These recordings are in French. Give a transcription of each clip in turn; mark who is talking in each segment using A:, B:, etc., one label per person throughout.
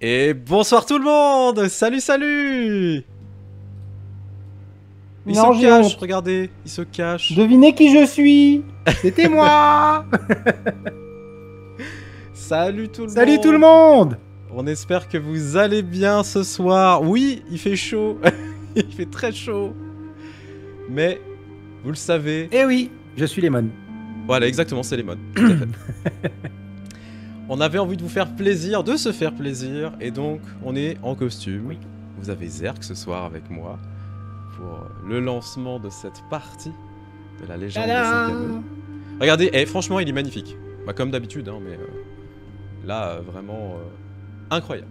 A: Et bonsoir tout le monde. Salut, salut. Il
B: Non,
A: se
B: j'ai
A: cache,
B: honte.
A: regardez, il se cache.
B: Devinez qui je suis. C'était moi.
A: Salut tout le
B: Salut tout le
A: monde.
B: monde.
A: On espère que vous allez bien ce soir. Oui, il fait chaud. Il fait très chaud. Mais, vous le savez...
B: Eh oui, je suis Lemon.
A: Voilà, exactement, c'est Lemon. Tout à fait. On avait envie de vous faire plaisir, de se faire plaisir. Et donc, on est en costume.
B: Oui.
A: Vous avez Zerk ce soir avec moi pour le lancement de cette partie de la légende des 5 anneaux. Regardez, franchement, il est magnifique. Bah, comme d'habitude, hein, mais là, vraiment incroyable.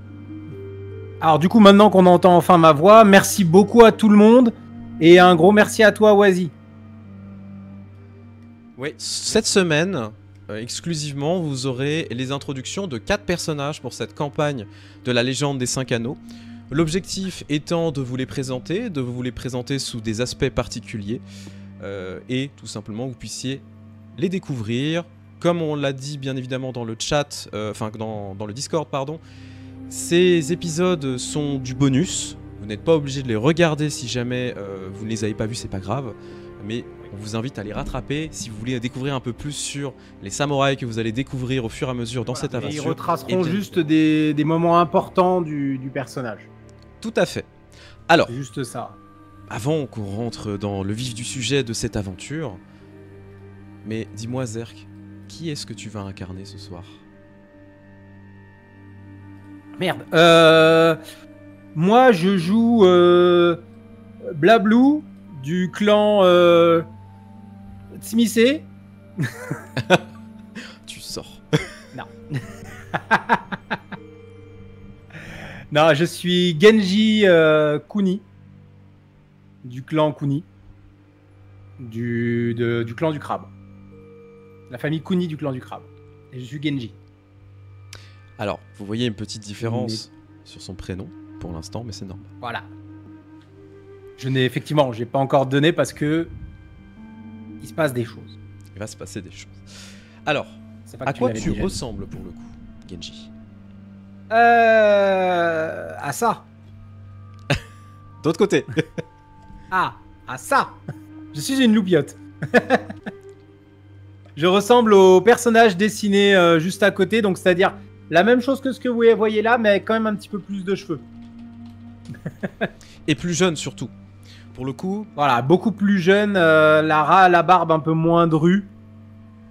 B: Alors du coup, maintenant qu'on entend enfin ma voix, merci beaucoup à tout le monde. Et un gros merci à toi, Wazi.
A: Oui, cette semaine, exclusivement, vous aurez les introductions de 4 personnages pour cette campagne de la légende des 5 anneaux. L'objectif étant de vous les présenter sous des aspects particuliers, et tout simplement que vous puissiez les découvrir. Comme on l'a dit bien évidemment dans le chat, enfin dans le Discord, pardon, ces épisodes sont du bonus. Vous n'êtes pas obligé de les regarder si jamais vous ne les avez pas vus, c'est pas grave. Mais on vous invite à les rattraper si vous voulez découvrir un peu plus sur les samouraïs que vous allez découvrir au fur et à mesure dans cette aventure.
B: Ils retraceront juste des moments importants du personnage.
A: Tout à fait. Alors,
B: juste ça.
A: Avant qu'on rentre dans le vif du sujet de cette aventure, mais dis-moi Zerk, qui est-ce que tu vas incarner ce soir?
B: Merde. Moi, je joue Blablou du clan Tsmisé.
A: Tu sors.
B: Non. Non, je suis Genji Kuni du clan Kuni du clan du crabe. La famille Kuni du clan du crabe. Et je suis Genji.
A: Alors, vous voyez une petite différence sur son prénom pour l'instant, mais c'est normal.
B: Voilà. Effectivement, j'ai pas encore donné parce que il se passe des choses.
A: Il va se passer des choses. Alors, à quoi tu ressembles pour le coup, Genji?
B: À ça.
A: D'autre côté.
B: À ça. Je suis une loupiote. Je ressemble au personnage dessiné juste à côté, donc c'est-à-dire la même chose que ce que vous voyez là, mais quand même un petit peu plus de cheveux.
A: Et plus jeune surtout. Pour le coup...
B: Voilà, beaucoup plus jeune, la barbe un peu moins drue.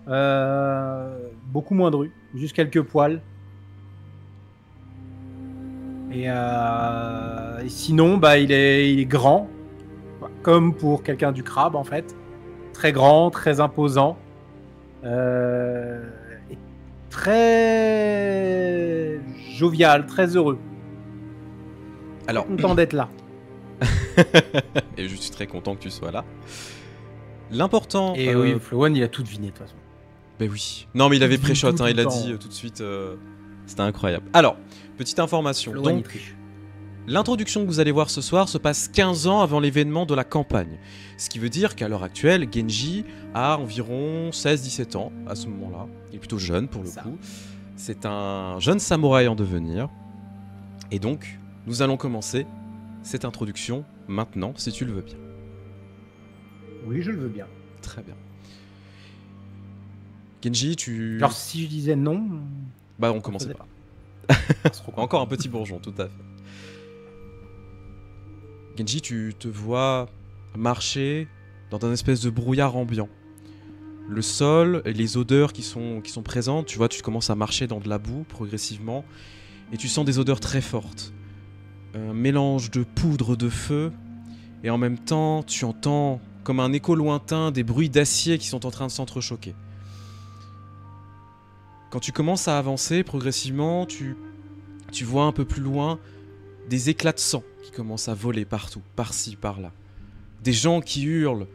B: Beaucoup moins drue, juste quelques poils. Et sinon, bah, il est grand, comme pour quelqu'un du crabe en fait. Très grand, très imposant. Et très jovial, très heureux.
A: Alors,
B: content d'être là.
A: Et je suis très content que tu sois là. L'important...
B: Et oui, Flowan, il a tout deviné de toute façon.
A: Ben oui. Non, mais il avait pré-shot, hein, il a dit tout de suite. C'était incroyable. Alors, petite information.
B: Flowan,
A: donc, l'introduction que vous allez voir ce soir se passe 15 ans avant l'événement de la campagne. Ce qui veut dire qu'à l'heure actuelle, Genji a environ 16-17 ans à ce moment-là. Il est plutôt jeune pour le coup. C'est un jeune samouraï en devenir. Et donc, nous allons commencer cette introduction maintenant, si tu le veux bien.
B: Oui, je le veux bien.
A: Très bien. Genji, tu...
B: Genre, si je disais non...
A: Bah, on commençait pas. Encore un petit bourgeon, tout à fait. Genji, tu te vois marcher dans un espèce de brouillard ambiant. Le sol et les odeurs qui sont présentes, tu vois, tu commences à marcher dans de la boue progressivement et tu sens des odeurs très fortes. Un mélange de poudre de feu et en même temps, tu entends comme un écho lointain des bruits d'acier qui sont en train de s'entrechoquer. Quand tu commences à avancer progressivement, tu vois un peu plus loin des éclats de sang qui commencent à voler partout, par-ci, par-là. Des gens qui hurlent,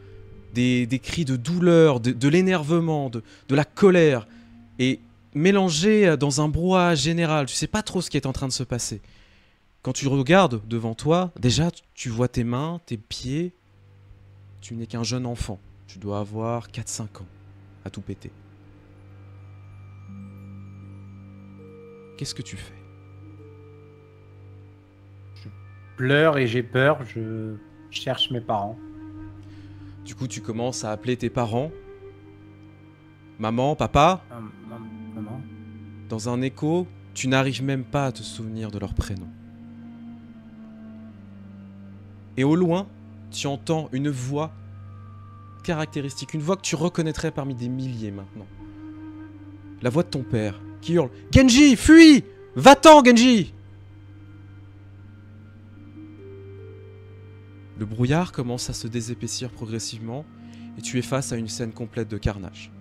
A: des cris de douleur, de l'énervement, de la colère, et mélangés dans un brouhaha général. Tu sais pas trop ce qui est en train de se passer. Quand tu regardes devant toi, déjà tu vois tes mains, tes pieds. Tu n'es qu'un jeune enfant. Tu dois avoir 4-5 ans à tout péter. Qu'est-ce que tu fais?
B: pleure et j'ai peur. Je cherche mes parents.
A: Du coup, tu commences à appeler tes parents. Maman, papa.
B: Maman.
A: Dans un écho, tu n'arrives même pas à te souvenir de leur prénom. Et au loin, tu entends une voix caractéristique, une voix que tu reconnaîtrais parmi des milliers maintenant. La voix de ton père, qui hurle « Genji, fuis! Va-t'en, Genji !» Le brouillard commence à se désépaissir progressivement et tu es face à une scène complète de carnage.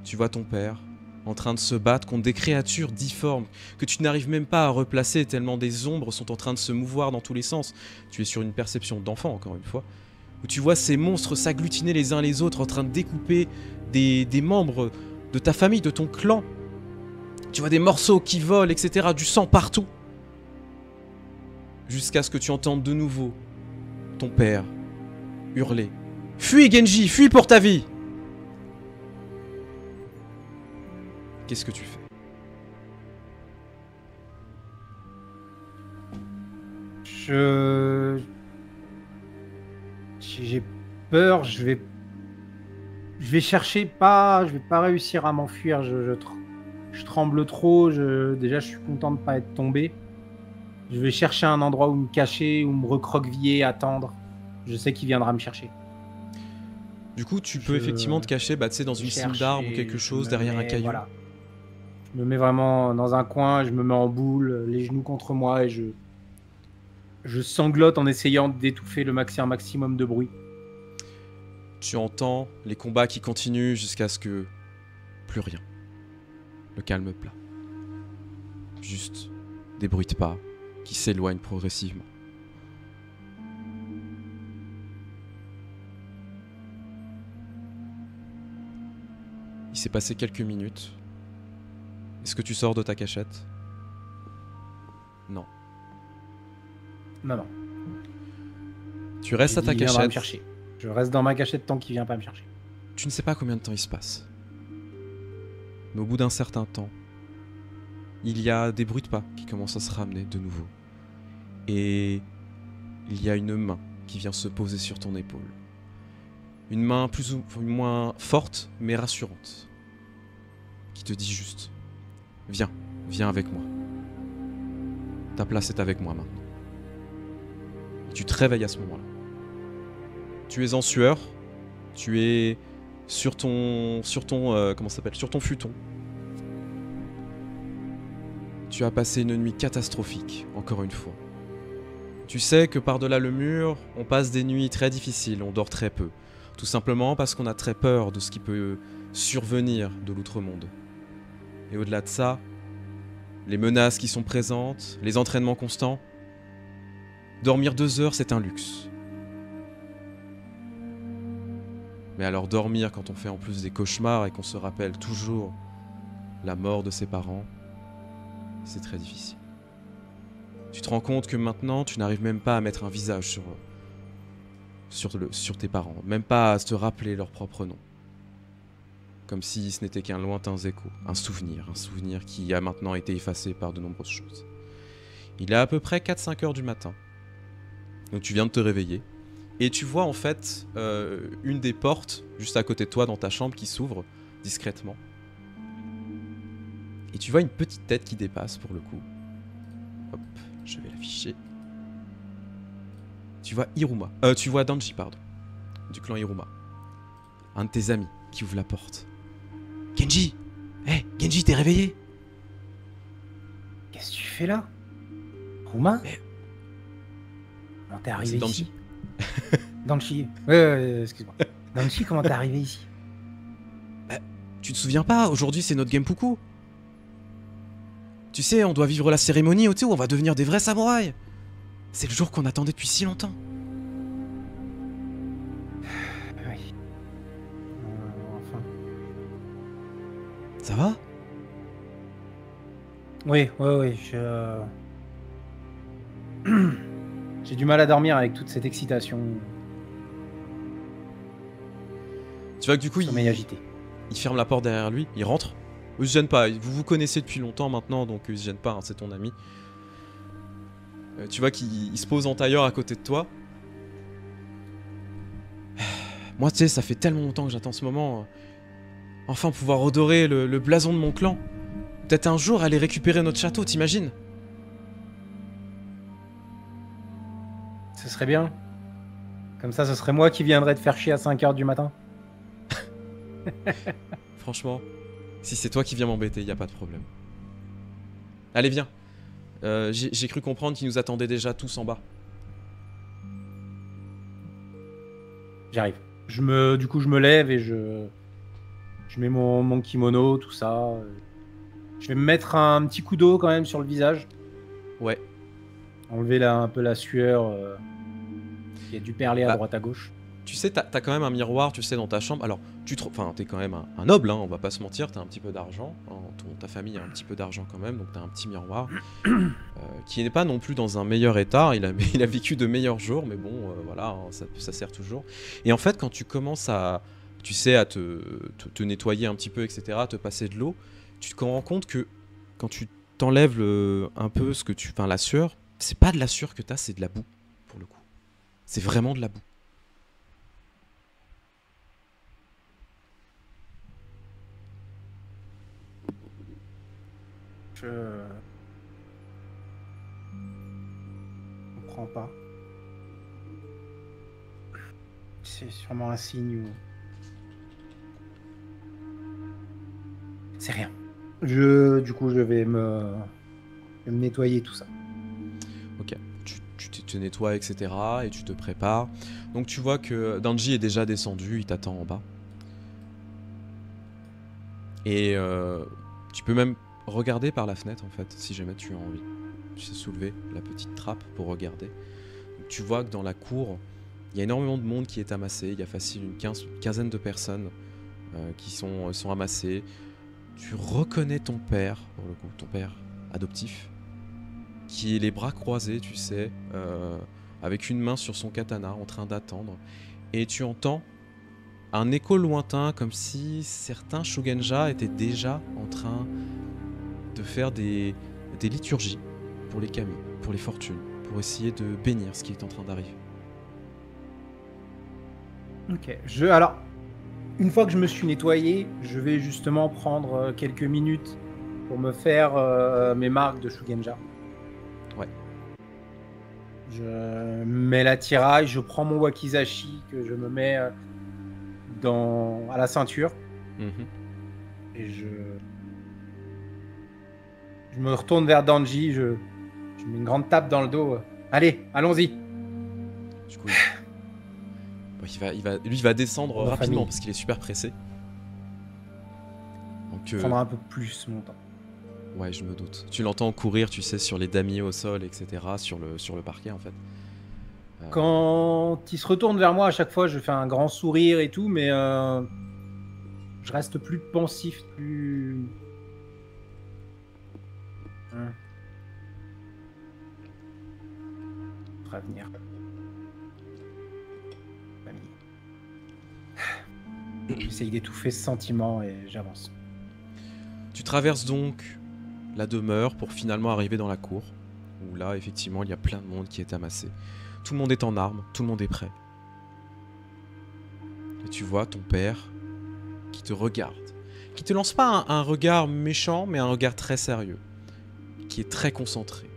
A: Tu vois ton père en train de se battre contre des créatures difformes que tu n'arrives même pas à replacer tellement des ombres sont en train de se mouvoir dans tous les sens. Tu es sur une perception d'enfant, encore une fois, où tu vois ces monstres s'agglutiner les uns les autres en train de découper des membres de ta famille, de ton clan. Tu vois des morceaux qui volent, etc., du sang partout. Jusqu'à ce que tu entendes de nouveau ton père hurler « Fuis, Genji, fuis pour ta vie !» Qu'est-ce que tu fais?
B: J'ai peur, je vais chercher pas, je vais pas réussir à m'enfuir, je tremble trop, déjà je suis content de pas être tombé. Je vais chercher un endroit où me cacher, où me recroqueviller, attendre. Je sais qu'il viendra me chercher.
A: Du coup, tu peux effectivement te cacher tu sais, dans une cime d'arbre ou quelque chose, derrière un caillou.
B: Voilà. Je me mets vraiment dans un coin, je me mets en boule, les genoux contre moi et je sanglote en essayant d'étouffer le maximum de bruit.
A: Tu entends les combats qui continuent jusqu'à ce que plus rien. Le calme plat. Juste des bruits de pas qui s'éloignent progressivement. Il s'est passé quelques minutes. Est-ce que tu sors de ta cachette? Non.
B: Non.
A: Tu restes à ta
B: Il viendra me
A: cachette.
B: chercher. Je reste dans ma cachette tant qu'il vient pas me chercher.
A: Tu ne sais pas combien de temps il se passe. Mais au bout d'un certain temps, il y a des bruits de pas qui commencent à se ramener de nouveau. Et il y a une main qui vient se poser sur ton épaule. Une main plus ou moins forte, mais rassurante. Qui te dit juste, viens avec moi. Ta place est avec moi maintenant. Et tu te réveilles à ce moment-là. Tu es en sueur, tu es sur ton comment ça s'appelle, sur ton futon. Tu as passé une nuit catastrophique, encore une fois. Tu sais que par-delà le mur, on passe des nuits très difficiles, on dort très peu. Tout simplement parce qu'on a très peur de ce qui peut survenir de l'outre-monde. Et au-delà de ça, les menaces qui sont présentes, les entraînements constants. Dormir 2 heures, c'est un luxe. Mais alors dormir quand on fait en plus des cauchemars et qu'on se rappelle toujours la mort de ses parents, c'est très difficile. Tu te rends compte que maintenant, tu n'arrives même pas à mettre un visage sur tes parents, même pas à te rappeler leur propre nom. Comme si ce n'était qu'un lointain écho, un souvenir qui a maintenant été effacé par de nombreuses choses. Il est à peu près 4-5 heures du matin. Donc tu viens de te réveiller. Et tu vois en fait une des portes juste à côté de toi dans ta chambre qui s'ouvre discrètement. Et tu vois une petite tête qui dépasse pour le coup. Hop, je vais l'afficher. Tu vois Hiruma. Tu vois Danji, pardon. Du clan Hiruma. Un de tes amis qui ouvre la porte. Genji! Hé, Genji, t'es réveillé?
B: Qu'est-ce que tu fais là? Ruma?
A: Mais...
B: Comment t'es arrivé
A: c'est
B: ici? Danchi. Ouais, excuse-moi. Danchi, comment t'es arrivé ici?
A: Tu te souviens pas? Aujourd'hui, c'est notre Genpuku. Tu sais, on doit vivre la cérémonie où on va devenir des vrais samouraïs. C'est le jour qu'on attendait depuis si longtemps.
B: Oui. Enfin.
A: Ça va?
B: Oui, j'ai du mal à dormir avec toute cette excitation.
A: Tu vois que du coup,
B: Sommeil agité.
A: Il ferme la porte derrière lui, il rentre. Il se gêne pas, vous vous connaissez depuis longtemps maintenant, donc il se gêne pas, hein, c'est ton ami. Tu vois qu'il se pose en tailleur à côté de toi. Moi, tu sais, ça fait tellement longtemps que j'attends ce moment. Enfin, pouvoir redorer le blason de mon clan. Peut-être un jour aller récupérer notre château, t'imagines?
B: Ce serait bien. Comme ça, ce serait moi qui viendrais te faire chier à 5 h du matin.
A: Franchement, si c'est toi qui viens m'embêter, y a pas de problème. Allez, viens. J'ai cru comprendre qu'ils nous attendaient déjà tous en bas.
B: J'arrive. Du coup, je me lève et je mets mon kimono, tout ça. Je vais me mettre un petit coup d'eau quand même sur le visage.
A: Ouais.
B: Enlever un peu la sueur qui a dû perler à droite à gauche.
A: Tu sais, t'as quand même un miroir, tu sais, dans ta chambre. Alors, t'es quand même un noble, hein, on va pas se mentir, t'as un petit peu d'argent. Hein, ta famille a un petit peu d'argent quand même, donc t'as un petit miroir. Qui n'est pas non plus dans un meilleur état, il a vécu de meilleurs jours, mais bon, voilà, hein, ça sert toujours. Et en fait, quand tu commences à te nettoyer un petit peu, etc., à te passer de l'eau, tu te rends compte que quand tu t'enlèves un peu la sueur, c'est pas de la sueur que t'as, c'est de la boue, pour le coup. C'est vraiment de la boue.
B: Je comprends pas. C'est sûrement un signe ou... C'est rien. Du coup, je vais me nettoyer tout ça.
A: Ok, tu te nettoies, etc. et tu te prépares. Donc tu vois que Danji est déjà descendu, il t'attend en bas. Et tu peux même regarder par la fenêtre en fait, si jamais tu as envie. Tu sais soulever la petite trappe pour regarder. Donc, tu vois que dans la cour, il y a énormément de monde qui est amassé. Il y a facile une quinzaine de personnes qui sont amassées. Tu reconnais ton père, pour le coup, ton père adoptif, qui est les bras croisés, tu sais, avec une main sur son katana, en train d'attendre. Et tu entends un écho lointain, comme si certains Shugenja étaient déjà en train de faire des liturgies pour les kami, pour les fortunes, pour essayer de bénir ce qui est en train d'arriver.
B: Ok, alors, une fois que je me suis nettoyé, je vais justement prendre quelques minutes pour me faire mes marques de Shugenja.
A: Ouais.
B: Je mets l'attirail, je prends mon wakizashi que je me mets à la ceinture. Et je me retourne vers Danji, je mets une grande tape dans le dos. Allez, allons-y.
A: Du coup, il va descendre rapidement parce qu'il est super pressé. Donc,
B: prendra un peu plus mon temps.
A: Ouais, je me doute. Tu l'entends courir, tu sais, sur les damiers au sol, etc., sur le parquet, en fait.
B: Quand il se retourne vers moi, à chaque fois, je fais un grand sourire et tout, mais je reste plus pensif, plus... Prévenir. J'essaye d'étouffer ce sentiment et j'avance.
A: Tu traverses donc la demeure pour finalement arriver dans la cour, où là, effectivement, il y a plein de monde qui est amassé. Tout le monde est en armes, tout le monde est prêt. Et tu vois ton père qui te regarde, qui te lance pas un regard méchant, mais un regard très sérieux, qui est très concentré.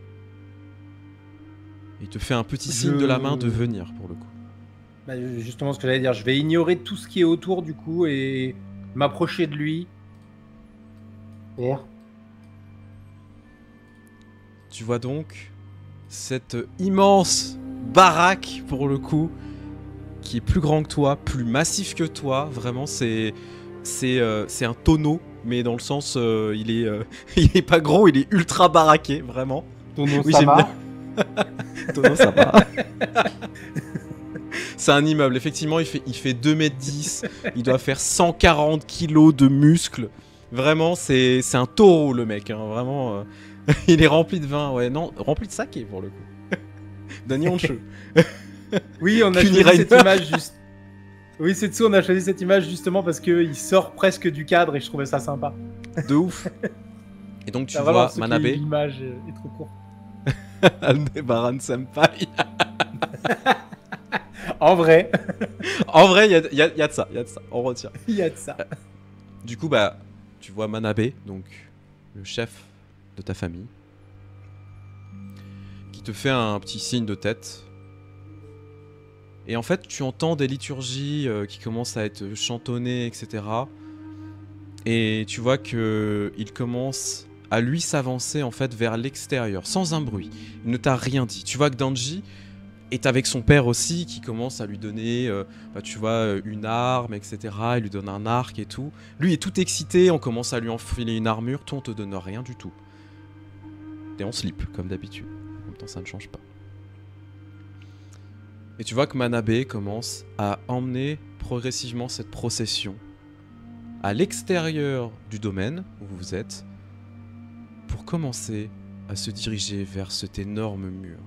A: Il te fait un petit signe de la main de venir, pour le coup.
B: Bah, justement ce que j'allais dire, je vais ignorer tout ce qui est autour du coup et m'approcher de lui. Père.
A: Tu vois donc cette immense baraque, pour le coup, qui est plus grand que toi, plus massif que toi. Vraiment, c'est un tonneau, mais dans le sens, il est pas gros, il est ultra baraqué, vraiment.
B: Tonneau,
A: oui,
B: ça
A: j'aime
B: va.
A: Bien. Tonneau, ça va. C'est un immeuble, effectivement, il fait 2,10 m, il doit faire 140 kg de muscles. Vraiment, c'est un taureau, le mec, hein, vraiment. Il est rempli de vin, ouais, non, rempli de saké, pour le coup. D'Anyoncheux.
B: Oui, on a choisi cette image juste... Oui, c'est dessous, on a choisi cette image justement parce qu'il sort presque du cadre et je trouvais ça sympa.
A: De ouf. Et donc tu vois Manabe.
B: L'image est trop courte.
A: Aldebaran Senpai.
B: En vrai,
A: En vrai, il y a de ça, on retient.
B: il y a de ça.
A: Du coup, bah, tu vois Manabe, donc le chef de ta famille, qui te fait un petit signe de tête. Et en fait, tu entends des liturgies qui commencent à être chantonnées, etc. Et tu vois que il commence à lui s'avancer en fait vers l'extérieur, sans un bruit. Il ne t'a rien dit. Tu vois que Danji est avec son père aussi, qui commence à lui donner, tu vois, une arme, etc. Il lui donne un arc et tout. Lui est tout excité, on commence à lui enfiler une armure. Toi, on te donne rien du tout. T'es en slip, comme d'habitude. En même temps, ça ne change pas. Et tu vois que Manabe commence à emmener progressivement cette procession à l'extérieur du domaine où vous êtes pour commencer à se diriger vers cet énorme mur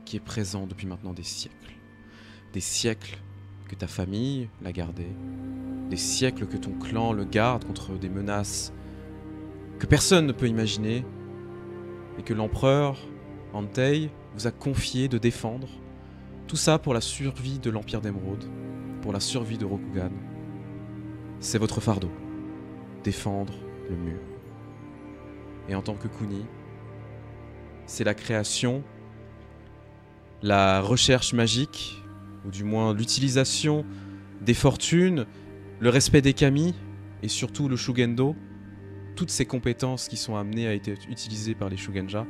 A: qui est présent depuis maintenant des siècles. Des siècles que ta famille l'a gardé, des siècles que ton clan le garde contre des menaces que personne ne peut imaginer et que l'empereur Antei vous a confié de défendre. Tout ça pour la survie de l'Empire d'Émeraude, pour la survie de Rokugan. C'est votre fardeau, défendre le mur. Et en tant que Kuni, c'est la création, la recherche magique, ou du moins l'utilisation des fortunes, le respect des kami, et surtout le shugendo, toutes ces compétences qui sont amenées à être utilisées par les shugenja,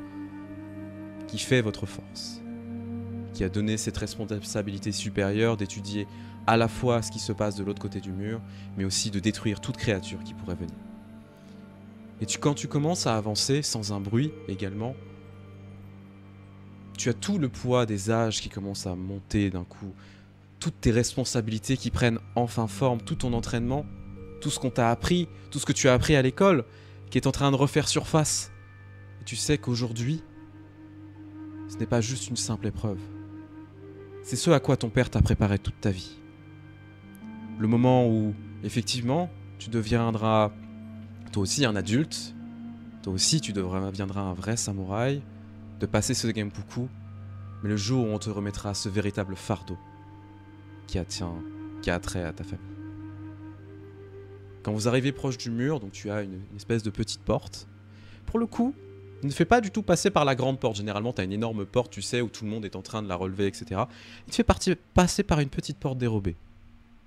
A: qui fait votre force, qui a donné cette responsabilité supérieure d'étudier à la fois ce qui se passe de l'autre côté du mur, mais aussi de détruire toute créature qui pourrait venir. Et quand tu commences à avancer sans un bruit également, tu as tout le poids des âges qui commencent à monter d'un coup, toutes tes responsabilités qui prennent enfin forme, tout ton entraînement, tout ce qu'on t'a appris, tout ce que tu as appris à l'école, qui est en train de refaire surface. Et tu sais qu'aujourd'hui, ce n'est pas juste une simple épreuve. C'est ce à quoi ton père t'a préparé toute ta vie. Le moment où, effectivement, tu deviendras toi aussi un adulte, toi aussi tu deviendras un vrai samouraï, de passer ce Genpuku, mais le jour où on te remettra ce véritable fardeau qui a trait à ta famille. Quand vous arrivez proche du mur, donc tu as une espèce de petite porte, pour le coup, ne fais pas du tout passer par la grande porte. Généralement, tu as une énorme porte, tu sais, où tout le monde est en train de la relever, etc. Il te fait passer par une petite porte dérobée,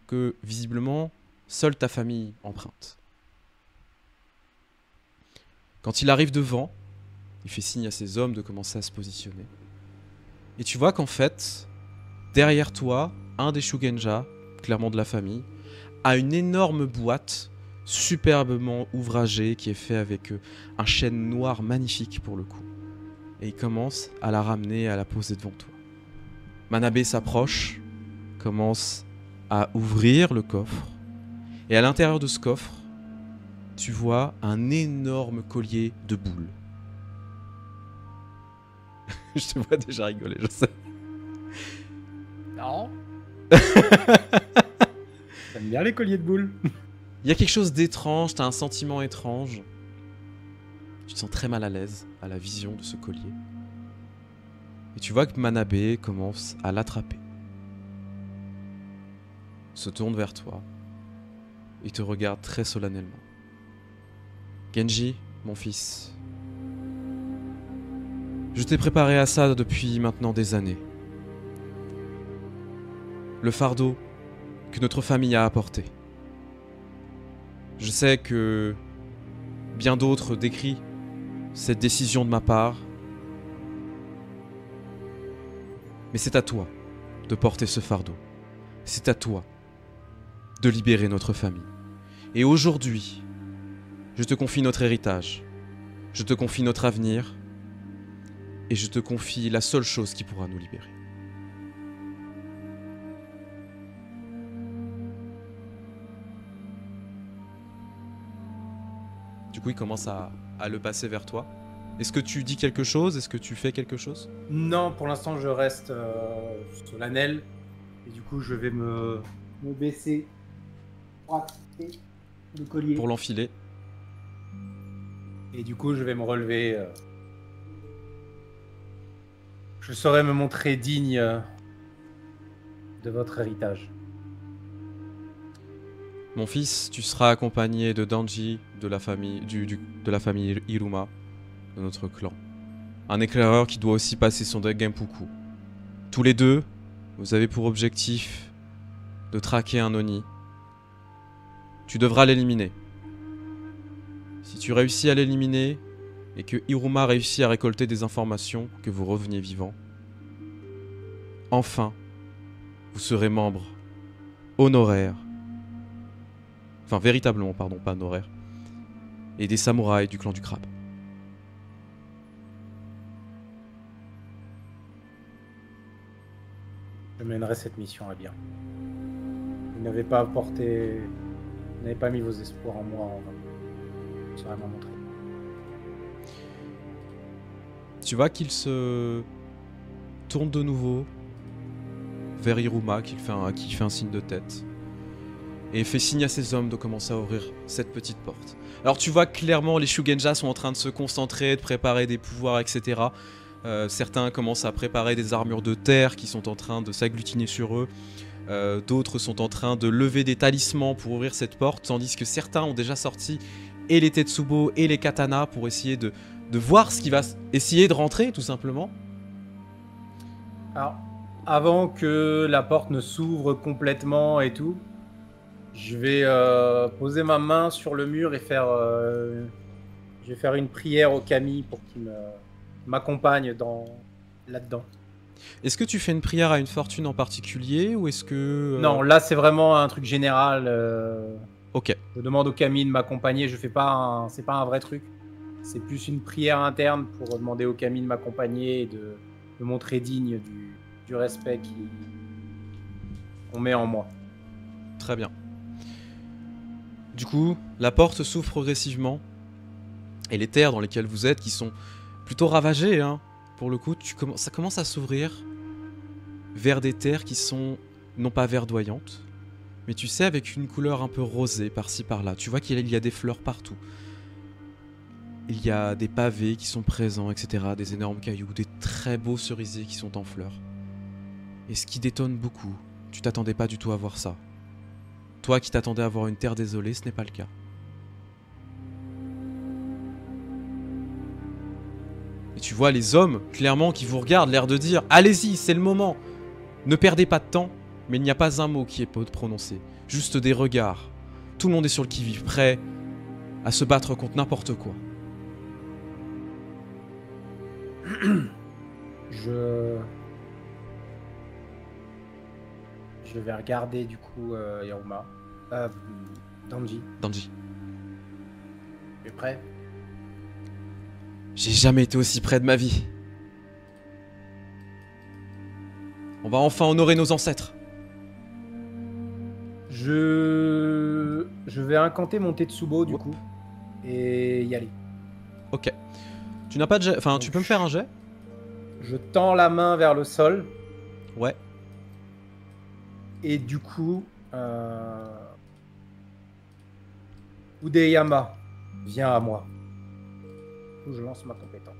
A: que, visiblement, seule ta famille emprunte. Quand il arrive devant, il fait signe à ses hommes de commencer à se positionner. Et tu vois qu'en fait, derrière toi, un des Shugenja, clairement de la famille, a une énorme boîte superbement ouvragée qui est fait avec un chêne noir magnifique pour le coup. Et il commence à la ramener et à la poser devant toi. Manabe s'approche, commence à ouvrir le coffre. Et à l'intérieur de ce coffre, tu vois un énorme collier de boules. Je te vois déjà rigoler, je sais.
B: Non. J'aime bien les colliers de boules.
A: Il y a quelque chose d'étrange, t'as un sentiment étrange. Tu te sens très mal à l'aise à la vision de ce collier. Et tu vois que Manabe commence à l'attraper. Se tourne vers toi et te regarde très solennellement. Genji, mon fils, je t'ai préparé à ça depuis maintenant des années. Le fardeau que notre famille a apporté. Je sais que bien d'autres décrient cette décision de ma part, mais c'est à toi de porter ce fardeau. C'est à toi de libérer notre famille. Et aujourd'hui, je te confie notre héritage, je te confie notre avenir, et je te confie la seule chose qui pourra nous libérer. Du coup, il commence à le passer vers toi. Est-ce que tu dis quelque chose? Est-ce que tu fais quelque chose?
B: Non, pour l'instant, je reste solennel. Et du coup, je vais me baisser pour attraper le collier.
A: Pour l'enfiler.
B: Et du coup, je vais me relever Je saurais me montrer digne de votre héritage.
A: Mon fils, tu seras accompagné de Danji, de la famille, de la famille Iruma, de notre clan. Un éclaireur qui doit aussi passer son Genpuku. Tous les deux, vous avez pour objectif de traquer un Oni. Tu devras l'éliminer. Si tu réussis à l'éliminer, et que Iruma réussit à récolter des informations, que vous reveniez vivant, enfin, vous serez membre honoraire, enfin véritablement, pardon, pas honoraire, et des samouraïs du clan du crabe.
B: Je mènerai cette mission à bien. Vous n'avez pas apporté... Vous n'avez pas mis vos espoirs en moi, je saurais m'en montrer.
A: Tu vois qu'il se tourne de nouveau vers Iruma, qui fait un signe de tête. Et fait signe à ses hommes de commencer à ouvrir cette petite porte. Alors tu vois clairement les Shugenja sont en train de se concentrer, de préparer des pouvoirs, etc. Certains commencent à préparer des armures de terre qui sont en train de s'agglutiner sur eux. D'autres sont en train de lever des talismans pour ouvrir cette porte, tandis que certains ont déjà sorti et les Tetsubo et les katanas pour essayer de voir ce qui va essayer de rentrer, tout simplement.
B: Alors, avant que la porte ne s'ouvre complètement et tout, je vais poser ma main sur le mur et faire... je vais faire une prière au kami pour qu'il m'accompagne là-dedans.
A: Est-ce que tu fais une prière à une fortune en particulier, ou est-ce que...
B: Non, là c'est vraiment un truc général.
A: Ok.
B: Je demande au kami de m'accompagner, je fais pas c'est pas un vrai truc. C'est plus une prière interne pour demander au kami de m'accompagner et de me montrer digne du respect qu'on met en moi.
A: Très bien. Du coup, la porte s'ouvre progressivement. Et les terres dans lesquelles vous êtes, qui sont plutôt ravagées, hein, pour le coup, ça commence à s'ouvrir vers des terres qui sont non pas verdoyantes, mais tu sais, avec une couleur un peu rosée par-ci par-là. Tu vois qu'il y a des fleurs partout. Il y a des pavés qui sont présents, etc. Des énormes cailloux, des très beaux cerisiers qui sont en fleurs. Et ce qui détonne beaucoup, tu t'attendais pas du tout à voir ça. Toi qui t'attendais à voir une terre désolée, ce n'est pas le cas. Et tu vois les hommes, clairement, qui vous regardent, l'air de dire « Allez-y, c'est le moment ! Ne perdez pas de temps !» Mais il n'y a pas un mot qui est prononcé. Juste des regards. Tout le monde est sur le qui-vive, prêt à se battre contre n'importe quoi.
B: Je vais regarder du coup Iruma. Danji.
A: Danji.
B: Tu es prêt?
A: J'ai jamais été aussi près de ma vie. On va enfin honorer nos ancêtres.
B: Je vais incanter mon Tetsubo du coup et y aller.
A: Ok. Tu n'as pas de jet. Enfin, tu peux me faire un jet?
B: Je tends la main vers le sol.
A: Ouais.
B: Et du coup, Udeyama, viens à moi. Je lance ma compétence.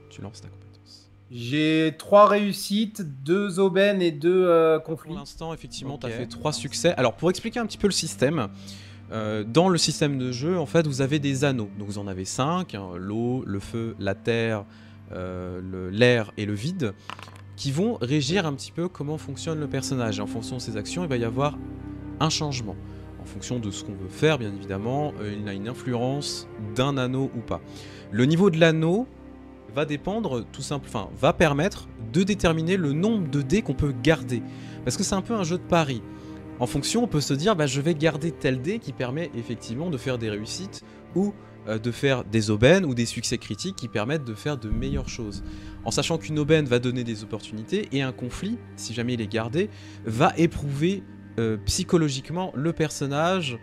A: Tu lances ta compétence.
B: J'ai 3 réussites, 2 aubaines et 2 conflits.
A: Pour l'instant, effectivement,
B: Ok.
A: tu as fait 3 succès. Alors, pour expliquer un petit peu le système, dans le système de jeu, en fait, vous avez des anneaux. Donc, vous en avez 5, hein, l'eau, le feu, la terre, l'air et le vide, qui vont régir un petit peu comment fonctionne le personnage. Et en fonction de ses actions, il va y avoir un changement. En fonction de ce qu'on veut faire, bien évidemment, il a une influence d'un anneau ou pas. Le niveau de l'anneau va dépendre, tout simple, enfin, va permettre de déterminer le nombre de dés qu'on peut garder. Parce que c'est un peu un jeu de pari. En fonction, on peut se dire, bah, je vais garder tel dé qui permet effectivement de faire des réussites ou de faire des aubaines ou des succès critiques qui permettent de faire de meilleures choses. En sachant qu'une aubaine va donner des opportunités et un conflit, si jamais il est gardé, va éprouver psychologiquement le personnage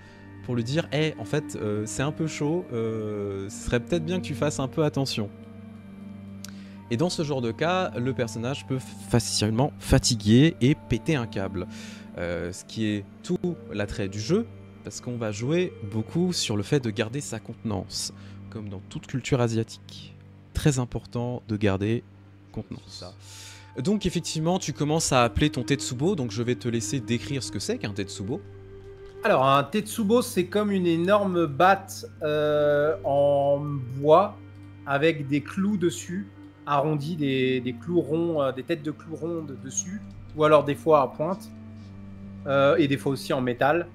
A: pour lui dire hey, en fait c'est un peu chaud, ce serait peut-être bien que tu fasses un peu attention. Et dans ce genre de cas, le personnage peut facilement fatiguer et péter un câble. Ce qui est tout l'attrait du jeu, parce qu'on va jouer beaucoup sur le fait de garder sa contenance, comme dans toute culture asiatique. Très important de garder contenance.
B: Ça.
A: Donc effectivement, tu commences à appeler ton Tetsubo, donc je vais te laisser décrire ce que c'est qu'un Tetsubo.
B: Alors, un Tetsubo, c'est comme une énorme batte en bois avec des clous dessus, arrondis, des clous ronds, des têtes de clous rondes dessus, ou alors des fois à pointe, et des fois aussi en métal,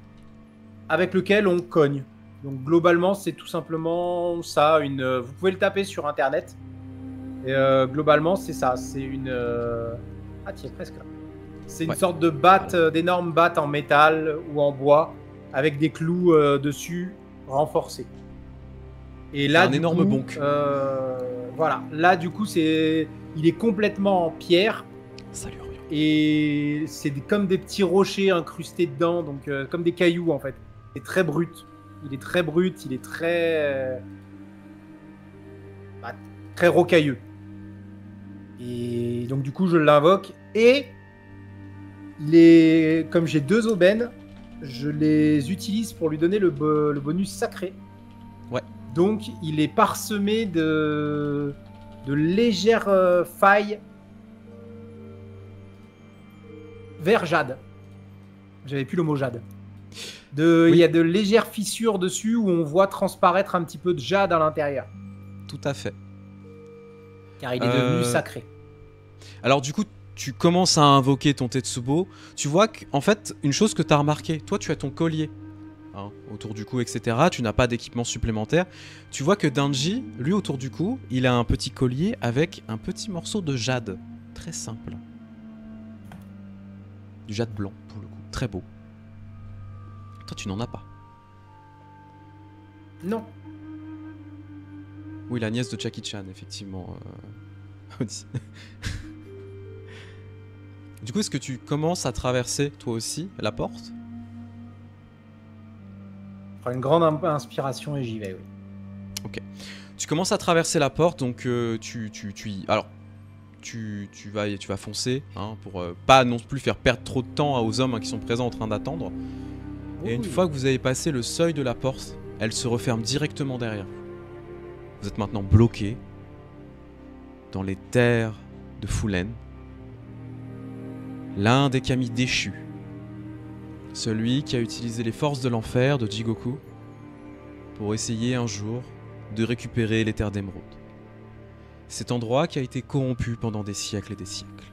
B: avec lequel on cogne. Donc globalement, c'est tout simplement ça. Vous pouvez le taper sur internet. Et globalement, c'est ça. C'est une. Ah, tiens, presque là. C'est une sorte de batte, d'énorme batte en métal ou en bois, avec des clous dessus renforcés. Et là,
A: un énorme bonk.
B: Voilà. Là, du coup, il est complètement en pierre.
A: Salut, Orion.
B: Et c'est comme des petits rochers incrustés dedans, donc comme des cailloux en fait. C'est très brut. Il est très brut, il est très. Très rocailleux. Et donc, du coup, je l'invoque. Et comme j'ai 2 aubaines, je les utilise pour lui donner le bonus sacré.
A: Ouais.
B: Donc, il est parsemé de légères failles vers jade. J'avais plus le mot jade. Il y a de légères fissures dessus où on voit transparaître un petit peu de jade à l'intérieur.
A: Tout à fait.
B: Car il est devenu sacré.
A: Alors du coup, tu commences à invoquer ton Tetsubo. Tu vois qu'en fait, une chose que tu as remarqué, toi tu as ton collier autour du cou, etc. Tu n'as pas d'équipement supplémentaire. Tu vois que Danji, lui autour du cou, il a un petit collier avec un petit morceau de jade. Très simple. Du jade blanc pour le coup. Très beau. Toi tu n'en as pas.
B: Non.
A: Oui, la nièce de Jackie Chan, effectivement. Du coup, est-ce que tu commences à traverser, toi aussi, la porte?
B: Je prends une grande inspiration et j'y vais, oui.
A: Ok. Tu commences à traverser la porte, donc tu vas foncer, pour pas non plus faire perdre trop de temps aux hommes qui sont présents en train d'attendre. Et une fois que vous avez passé le seuil de la porte, elle se referme directement derrière vous. Vous êtes maintenant bloqué dans les terres de Fulen. L'un des kami déchus. Celui qui a utilisé les forces de l'enfer de Jigoku pour essayer un jour de récupérer les terres d'émeraude. Cet endroit qui a été corrompu pendant des siècles et des siècles.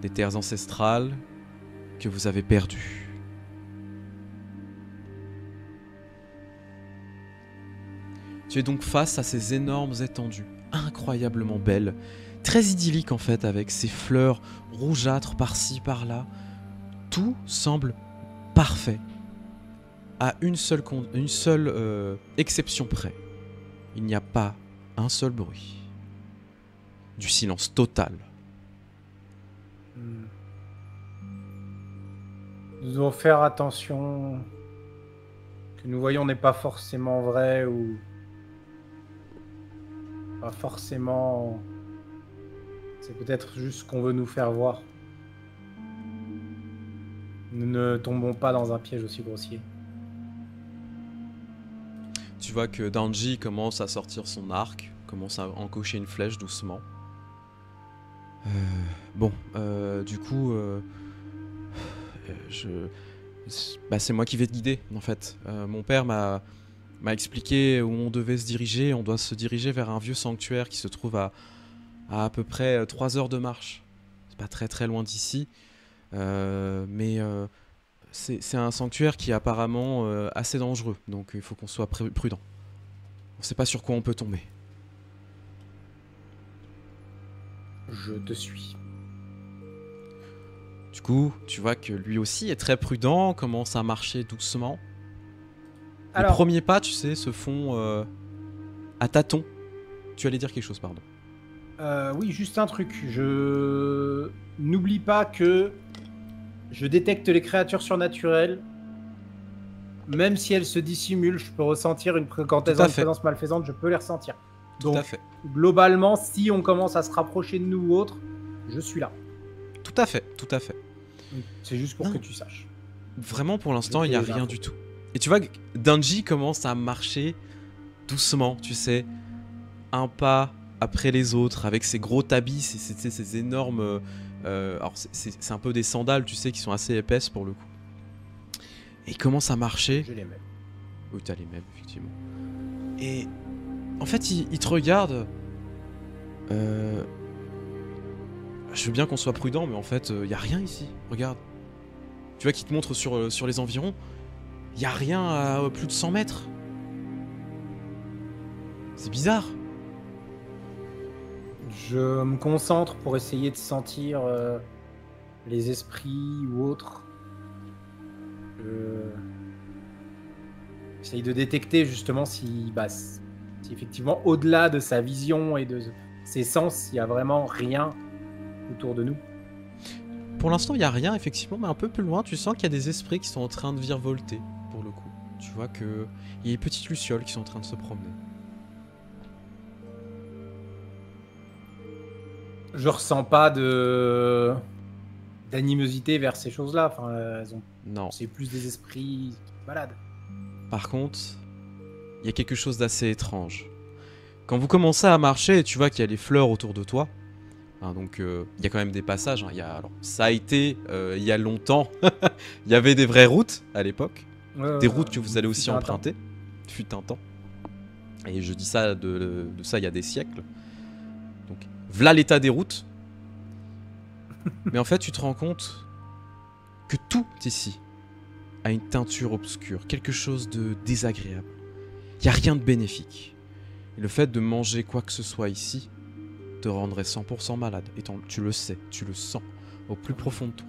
A: Des terres ancestrales que vous avez perdues. Tu es donc face à ces énormes étendues, incroyablement belles, très idylliques en fait, avec ces fleurs rougeâtres par-ci, par-là. Tout semble parfait, à une seule exception près. Il n'y a pas un seul bruit. Du silence total.
B: Nous devons faire attention. Que nous voyons n'est pas forcément vrai ou pas forcément. C'est peut-être juste ce qu'on veut nous faire voir. Nous ne tombons pas dans un piège aussi grossier.
A: Tu vois que Danji commence à sortir son arc, commence à encocher une flèche doucement. Du coup, c'est moi qui vais te guider en fait. Mon père m'a expliqué où on devait se diriger. On doit se diriger vers un vieux sanctuaire qui se trouve à peu près 3 heures de marche. C'est pas très très loin d'ici. Mais c'est un sanctuaire qui est apparemment assez dangereux. Donc il faut qu'on soit prudent. On sait pas sur quoi on peut tomber.
B: Je te suis.
A: Du coup, tu vois que lui aussi est très prudent, commence à marcher doucement. Les premiers pas, tu sais, se font à tâtons. Tu allais dire quelque chose, pardon.
B: Oui, juste un truc. N'oublie pas que je détecte les créatures surnaturelles. Même si elles se dissimulent, je peux ressentir quand elles ont une présence malfaisante, je peux les ressentir. Donc,
A: tout à fait.
B: Globalement, si on commence à se rapprocher de nous ou autre, je suis là.
A: Tout à fait, tout à fait.
B: C'est juste pour que tu saches.
A: Vraiment, pour l'instant, il n'y a rien du tout. Et tu vois que Danji commence à marcher doucement, tu sais. Un pas après les autres, avec ces gros tabis, ces énormes... alors c'est un peu des sandales, tu sais, qui sont assez épaisses pour le coup. Et il commence à marcher.
B: Je les mets.
A: Oui, t'as les mêmes, effectivement. Et en fait, il te regarde. Je veux bien qu'on soit prudent, mais en fait, y a rien ici. Regarde. Tu vois qu'il te montre sur les environs. Y a rien à plus de 100 mètres. C'est bizarre.
B: Je me concentre pour essayer de sentir les esprits ou autres. J'essaye de détecter justement si effectivement au-delà de sa vision et de ses sens, il y a vraiment rien autour de nous.
A: Pour l'instant, il y a rien, effectivement, mais un peu plus loin, tu sens qu'il y a des esprits qui sont en train de virevolter, pour le coup. Tu vois qu'il y a des petites lucioles qui sont en train de se promener.
B: Je ressens pas d'animosité vers ces choses-là. Enfin,
A: Non.
B: c'est plus des esprits qui se baladent.
A: Par contre, il y a quelque chose d'assez étrange. Quand vous commencez à marcher, tu vois qu'il y a les fleurs autour de toi. Hein, donc il y a quand même des passages. Hein. Alors, ça a été il y a longtemps. Il y avait des vraies routes à l'époque. Des routes que vous allez aussi emprunter. Fut un temps. Et je dis ça de ça il y a des siècles. Donc, voilà l'état des routes. Mais en fait, tu te rends compte que tout ici a une teinture obscure, quelque chose de désagréable. Il n'y a rien de bénéfique. Et le fait de manger quoi que ce soit ici te rendrait 100% malade. Et tu le sais, tu le sens au plus profond de toi.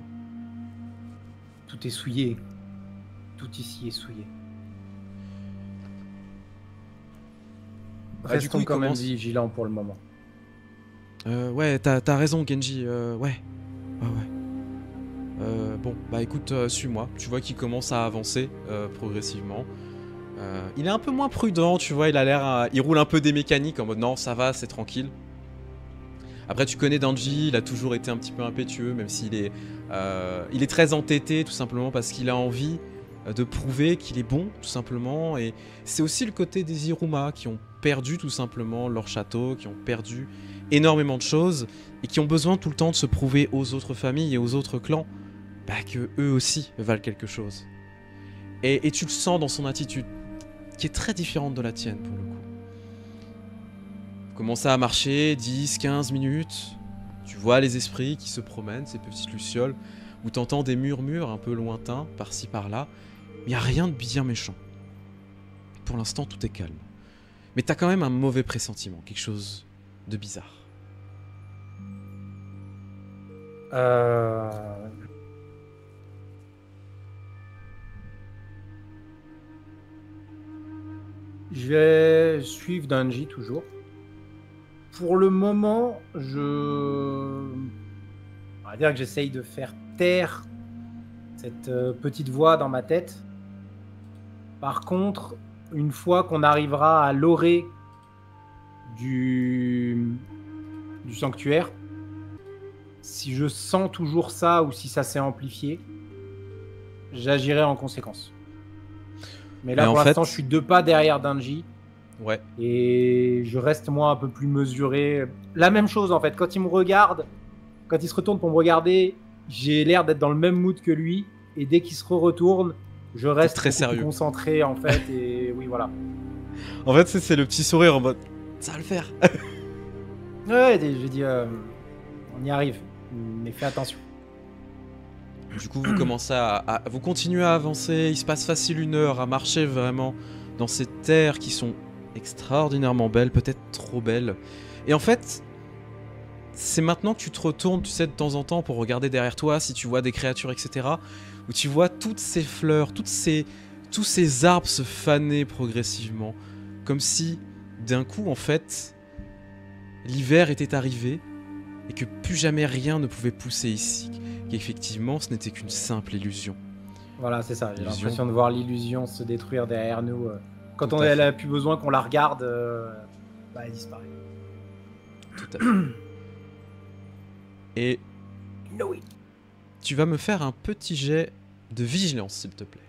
B: Tout est souillé. Tout ici est souillé. Restons quand même vigilants pour le moment.
A: Ouais, t'as raison, Genji. Ouais. Bon, bah écoute, suis-moi. Tu vois qu'il commence à avancer progressivement. Il est un peu moins prudent, tu vois. Il roule un peu des mécaniques en mode non, ça va, c'est tranquille. Après, tu connais Danji, il a toujours été un petit peu impétueux, même s'il est, il est très entêté, tout simplement parce qu'il a envie de prouver qu'il est bon, tout simplement. Et c'est aussi le côté des Iruma qui ont perdu tout simplement leur château, qui ont perdu énormément de choses et qui ont besoin tout le temps de se prouver aux autres familles et aux autres clans que eux aussi valent quelque chose. Et tu le sens dans son attitude, qui est très différente de la tienne pour le coup. Vous commencez à marcher 10, 15 minutes, tu vois les esprits qui se promènent, ces petites lucioles, où t'entends des murmures un peu lointains, par-ci par-là, mais il n'y a rien de bien méchant. Pour l'instant, tout est calme. Mais t'as quand même un mauvais pressentiment, quelque chose de bizarre.
B: Je vais suivre Danji toujours. Pour le moment, on va dire que j'essaye de faire taire cette petite voix dans ma tête. Par contre, une fois qu'on arrivera à l'orée du sanctuaire, si je sens toujours ça ou si ça s'est amplifié, j'agirai en conséquence. Mais là, pour l'instant, je suis 2 pas derrière Danji.
A: Ouais.
B: Et je reste, moi, un peu plus mesuré. La même chose, en fait. Quand il me regarde, quand il se retourne pour me regarder, j'ai l'air d'être dans le même mood que lui. Et dès qu'il se retourne, je reste
A: très sérieux,
B: concentré, en fait. Et oui, voilà.
A: En fait, c'est le petit sourire en mode ça va le faire.
B: Ouais, je dis, on y arrive. Mais fais attention.
A: Du coup, vous commencez vous continuez à avancer. Il se passe facile 1 heure à marcher vraiment dans ces terres qui sont extraordinairement belles, peut-être trop belles. Et en fait, c'est maintenant que tu te retournes, tu sais, de temps en temps pour regarder derrière toi si tu vois des créatures, etc. Où tu vois toutes ces fleurs, tous ces arbres se faner progressivement. Comme si, d'un coup, en fait, l'hiver était arrivé et que plus jamais rien ne pouvait pousser ici. Qu'effectivement, ce n'était qu'une simple illusion.
B: Voilà, c'est ça. J'ai l'impression de voir l'illusion se détruire derrière nous. Quand on n'a plus besoin qu'on la regarde, elle disparaît.
A: Tout à fait. Et tu vas me faire un petit jet de vigilance, s'il te plaît.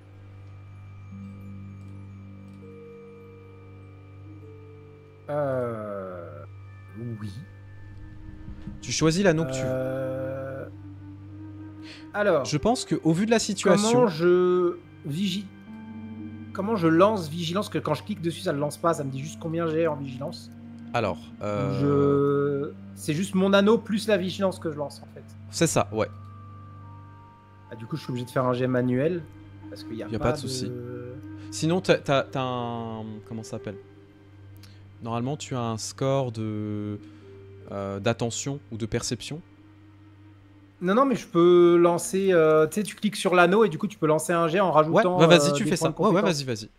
B: Oui.
A: Tu choisis l'anneau que tu veux.
B: Alors,
A: Je pense qu'au vu de la situation...
B: comment je lance vigilance? Que quand je clique dessus, ça le lance pas, ça me dit juste combien j'ai en vigilance.
A: Alors,
B: c'est juste mon anneau plus la vigilance que je lance en fait.
A: c'est ça, ouais.
B: Ah, du coup, je suis obligé de faire un jet manuel parce qu'il y a
A: pas de souci. Sinon, t'as un... Comment ça s'appelle? Normalement, tu as un score de d'attention ou de perception.
B: Non, mais je peux lancer. Tu sais, tu cliques sur l'anneau et du coup, tu peux lancer un jet en rajoutant.
A: Ouais, bah vas-y, tu
B: des
A: fais
B: points
A: ça.
B: de
A: Ouais,
B: compétence.
A: vas-y.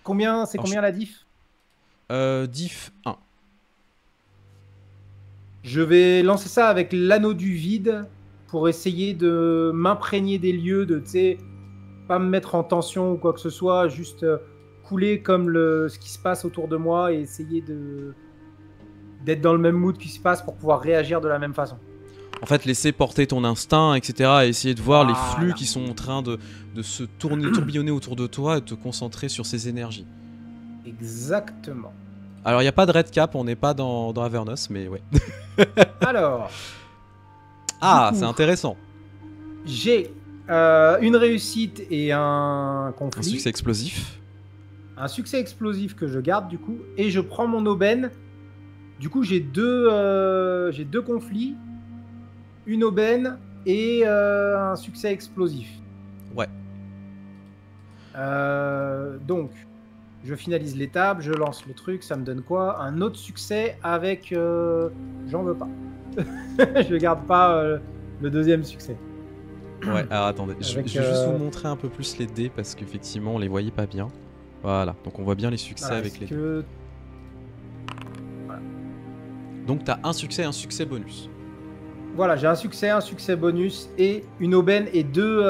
B: Combien, c'est
A: Alors,
B: combien la diff?
A: Diff 1.
B: Je vais lancer ça avec l'anneau du vide pour essayer de m'imprégner des lieux, de, tu sais, pas me mettre en tension ou quoi que ce soit, juste couler comme ce qui se passe autour de moi et essayer d'être dans le même mood qui se passe pour pouvoir réagir de la même façon.
A: En fait, laisser porter ton instinct, etc. Et essayer de voir les
B: Voilà.
A: flux qui sont en train de se tourbillonner autour de toi et te concentrer sur ces énergies.
B: Exactement.
A: Alors, il n'y a pas de red cap, on n'est pas dans Avernus, mais ouais.
B: Alors,
A: Ah,
B: du coup,
A: c'est intéressant.
B: j'ai une réussite et un conflit.
A: Un succès explosif.
B: Un succès explosif que je garde du coup, et je prends mon aubaine. Du coup, j'ai deux conflits, une aubaine et un succès explosif.
A: Ouais.
B: Donc, je finalise l'étape, je lance le truc, ça me donne quoi? Un autre succès avec... J'en veux pas. Je garde pas le deuxième succès.
A: Ouais, alors attendez, je vais
B: Avec,
A: juste vous montrer un peu plus les dés parce qu'effectivement on les voyait pas bien. Voilà, donc on voit bien les succès
B: voilà,
A: avec les dés.
B: que...
A: Donc t'as un succès bonus.
B: Voilà, j'ai un succès bonus et une aubaine et deux...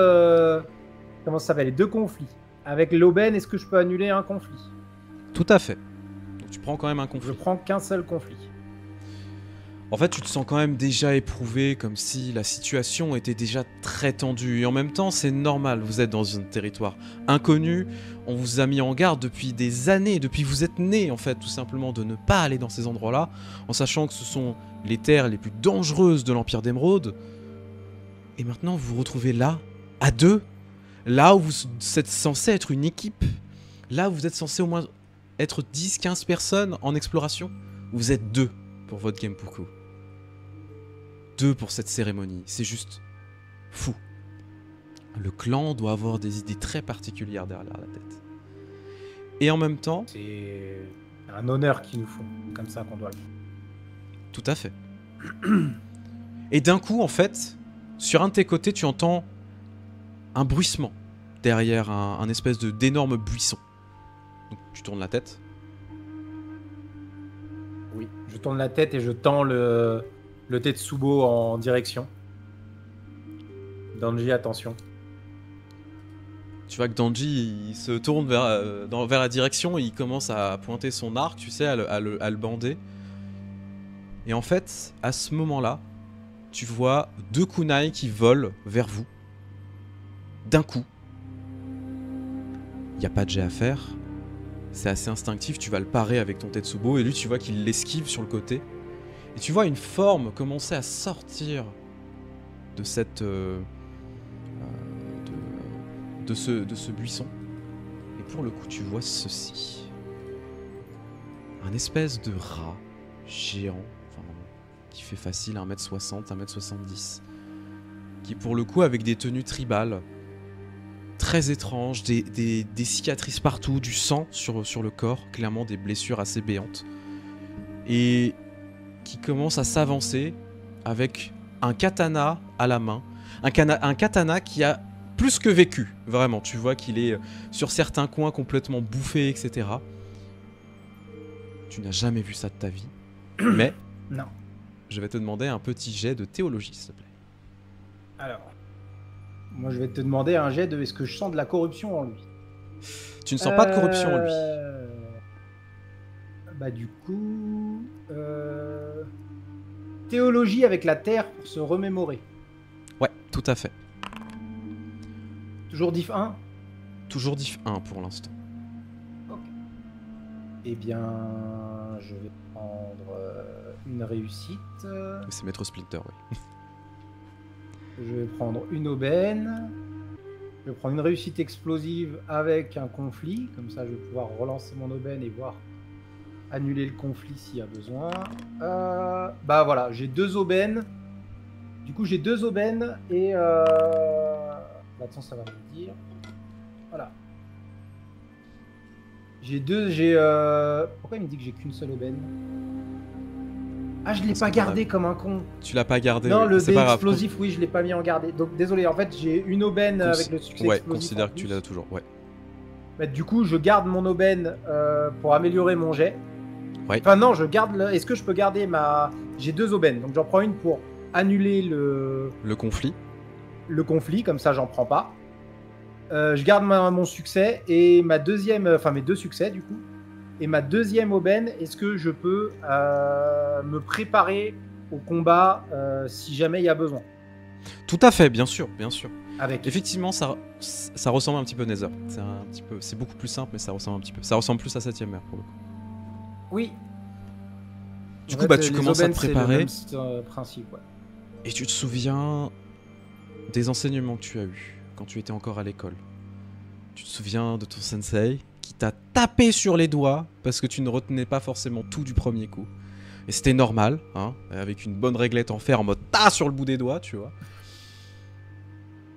B: Comment ça s'appelle? Les deux conflits. Avec l'aubaine, est-ce que je peux annuler un conflit?
A: Tout à fait. Donc tu prends quand même un conflit.
B: Je prends qu'un seul conflit.
A: En fait, tu te sens quand même déjà éprouvé, comme si la situation était déjà très tendue. Et en même temps, c'est normal, vous êtes dans un territoire inconnu, on vous a mis en garde depuis des années, depuis que vous êtes né, en fait, tout simplement, de ne pas aller dans ces endroits-là, en sachant que ce sont les terres les plus dangereuses de l'Empire d'Émeraude. Et maintenant, vous vous retrouvez là, à deux, là où vous êtes censé être une équipe, là où vous êtes censé au moins être 10-15 personnes en exploration. Vous êtes deux pour votre Genpuku. Deux pour cette cérémonie, c'est juste fou. Le clan doit avoir des idées très particulières derrière la tête. Et en même temps...
B: C'est un honneur qu'ils nous font, comme ça qu'on doit le faire.
A: Tout à fait. Et d'un coup, en fait, sur un de tes côtés, tu entends un bruissement derrière un espèce d'énorme buisson. Donc tu tournes la tête.
B: Oui, je tourne la tête et je tends le Tetsubo en direction. Danji, attention.
A: Tu vois que Danji, il se tourne vers la direction et il commence à pointer son arc, tu sais, à le bander. Et en fait, à ce moment-là, tu vois deux kunai qui volent vers vous. D'un coup. Il n'y a pas de jet à faire. C'est assez instinctif, tu vas le parer avec ton Tetsubo et lui, tu vois qu'il l'esquive sur le côté. Et tu vois une forme commencer à sortir de cette... de ce buisson. Et pour le coup, tu vois ceci. Un espèce de rat géant, enfin, qui fait facile 1m60, 1m70. Qui pour le coup, avec des tenues tribales, très étranges, des cicatrices partout, du sang sur le corps, clairement des blessures assez béantes. Et qui commence à s'avancer avec un katana à la main. Un katana qui a plus que vécu, vraiment. Tu vois qu'il est sur certains coins complètement bouffé, etc. Tu n'as jamais vu ça de ta vie. Mais
B: Non.
A: je vais te demander un petit jet de théologie, s'il te plaît.
B: Alors, moi je vais te demander un jet de est-ce que je sens de la corruption en lui?
A: Tu ne sens pas de corruption en lui.
B: Bah du coup... Théologie avec la terre pour se remémorer.
A: Ouais, tout à fait.
B: Toujours diff 1?
A: Toujours diff 1 pour l'instant.
B: Ok. Eh bien, je vais prendre une réussite.
A: C'est Maître Splinter, oui.
B: Je vais prendre une aubaine. Je vais prendre une réussite explosive avec un conflit. Comme ça, je vais pouvoir relancer mon aubaine et voir annuler le conflit s'il y a besoin. Bah voilà, j'ai 2 aubaines. Du coup, j'ai 2 aubaines et... Attends, ça va me le dire. Voilà. Pourquoi il me dit que j'ai qu'une seule aubaine? Ah, je l'ai pas gardé comme un con.
A: Tu l'as pas gardé?
B: Non,
A: oui.
B: le
A: C'est
B: dé
A: pas grave.
B: explosif, oui, je l'ai pas mis en gardé. Donc désolé, en fait, j'ai une aubaine avec le succès
A: ouais,
B: explosif.
A: Considère que tu l'as toujours, ouais.
B: Bah, du coup, je garde mon aubaine pour améliorer mon jet.
A: Ouais.
B: Enfin non, je garde. Est-ce que je peux garder ma... J'ai 2 aubaines, donc j'en prends une pour annuler le
A: conflit.
B: Le conflit, comme ça, j'en prends pas. Je garde mon succès et ma deuxième... Enfin, mes 2 succès, du coup. Et ma deuxième aubaine, est-ce que je peux me préparer au combat si jamais il y a besoin?
A: Tout à fait, bien sûr, bien sûr.
B: Avec...
A: Effectivement, ça ressemble un petit peu Nether. C'est beaucoup plus simple, mais ça ressemble un petit peu. Ça ressemble plus à 7ème mer pour le coup.
B: Oui.
A: Du coup, bah, tu commences à te préparer.
B: C'est le même principe, ouais.
A: Et tu te souviens des enseignements que tu as eus quand tu étais encore à l'école. Tu te souviens de ton sensei qui t'a tapé sur les doigts parce que tu ne retenais pas forcément tout du premier coup. Et c'était normal, hein, avec une bonne réglette en fer en mode tas sur le bout des doigts, tu vois.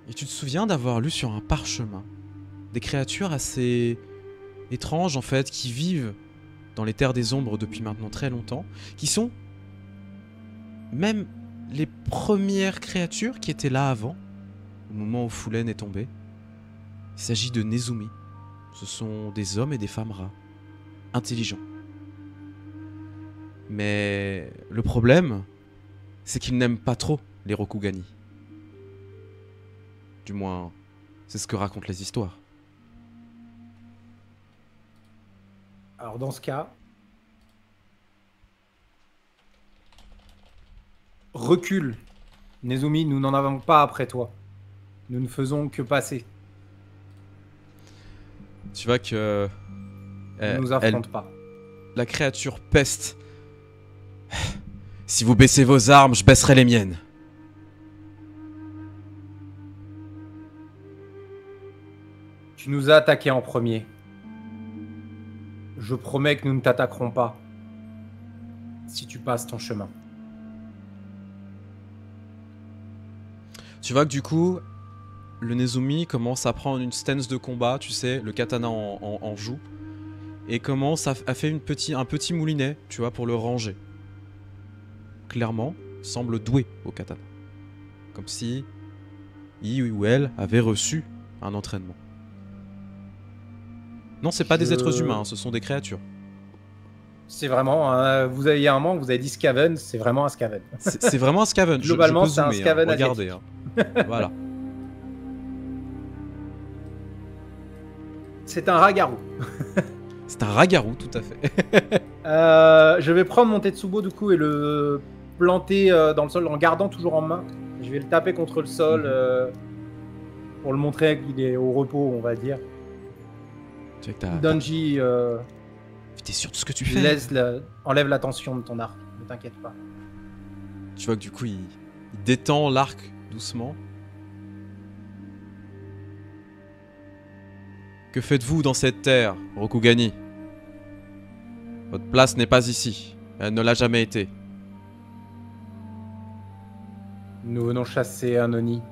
A: Et tu te souviens d'avoir lu sur un parchemin des créatures assez étranges en fait, qui vivent dans les terres des ombres depuis maintenant très longtemps, qui sont même les premières créatures qui étaient là avant, au moment où Fulen est tombé. Il s'agit de Nezumi. Ce sont des hommes et des femmes rats, intelligents. Mais le problème, c'est qu'ils n'aiment pas trop les Rokugani. Du moins, c'est ce que racontent les histoires.
B: Alors dans ce cas, recule. Nezumi, nous n'en avons pas après toi. Nous ne faisons que passer.
A: Tu vois que...
B: Ne nous affronte pas.
A: La créature peste. Si vous baissez vos armes, je baisserai les miennes.
B: Tu nous as attaqués en premier. Je promets que nous ne t'attaquerons pas. Si tu passes ton chemin.
A: Tu vois que du coup, le Nezumi commence à prendre une stance de combat, tu sais, le katana en joue. Et commence à faire un petit moulinet, tu vois, pour le ranger. Clairement, semble doué au katana. Comme si il ou elle avait reçu un entraînement. Non, c'est pas des êtres humains, hein, ce sont des créatures.
B: C'est vraiment... il y a un moment où vous avez dit Skaven, c'est vraiment un Skaven.
A: C'est vraiment un Skaven.
B: Globalement, c'est un Skaven
A: regardez, hein. Voilà.
B: C'est un Ragaru.
A: C'est un Ragaru, tout à fait.
B: Je vais prendre mon Tetsubo du coup et le planter dans le sol en gardant toujours en main. Je vais le taper contre le sol pour le montrer qu'il est au repos, on va dire.
A: Tu vois que
B: Donji,
A: t'es sûr de ce que tu fais?
B: Enlève la tension de ton arc, ne t'inquiète pas.
A: Tu vois que du coup, il détend l'arc doucement. Que faites-vous dans cette terre, Rokugani? Votre place n'est pas ici. Elle ne l'a jamais été.
B: Nous venons chasser un Oni.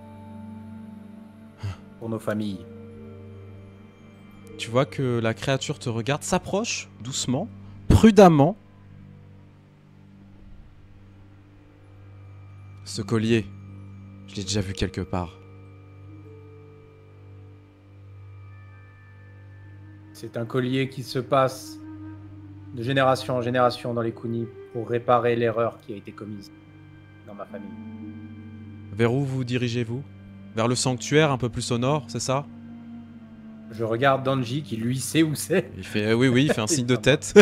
B: Pour nos familles.
A: Tu vois que la créature te regarde, s'approche doucement, prudemment. Ce collier, je l'ai déjà vu quelque part.
B: C'est un collier qui se passe de génération en génération dans les Kuni pour réparer l'erreur qui a été commise dans ma famille.
A: Vers où vous dirigez-vous? Vers le sanctuaire un peu plus au nord, c'est ça?
B: Je regarde Donji qui lui sait où c'est.
A: Il fait oui, il fait un signe de tête.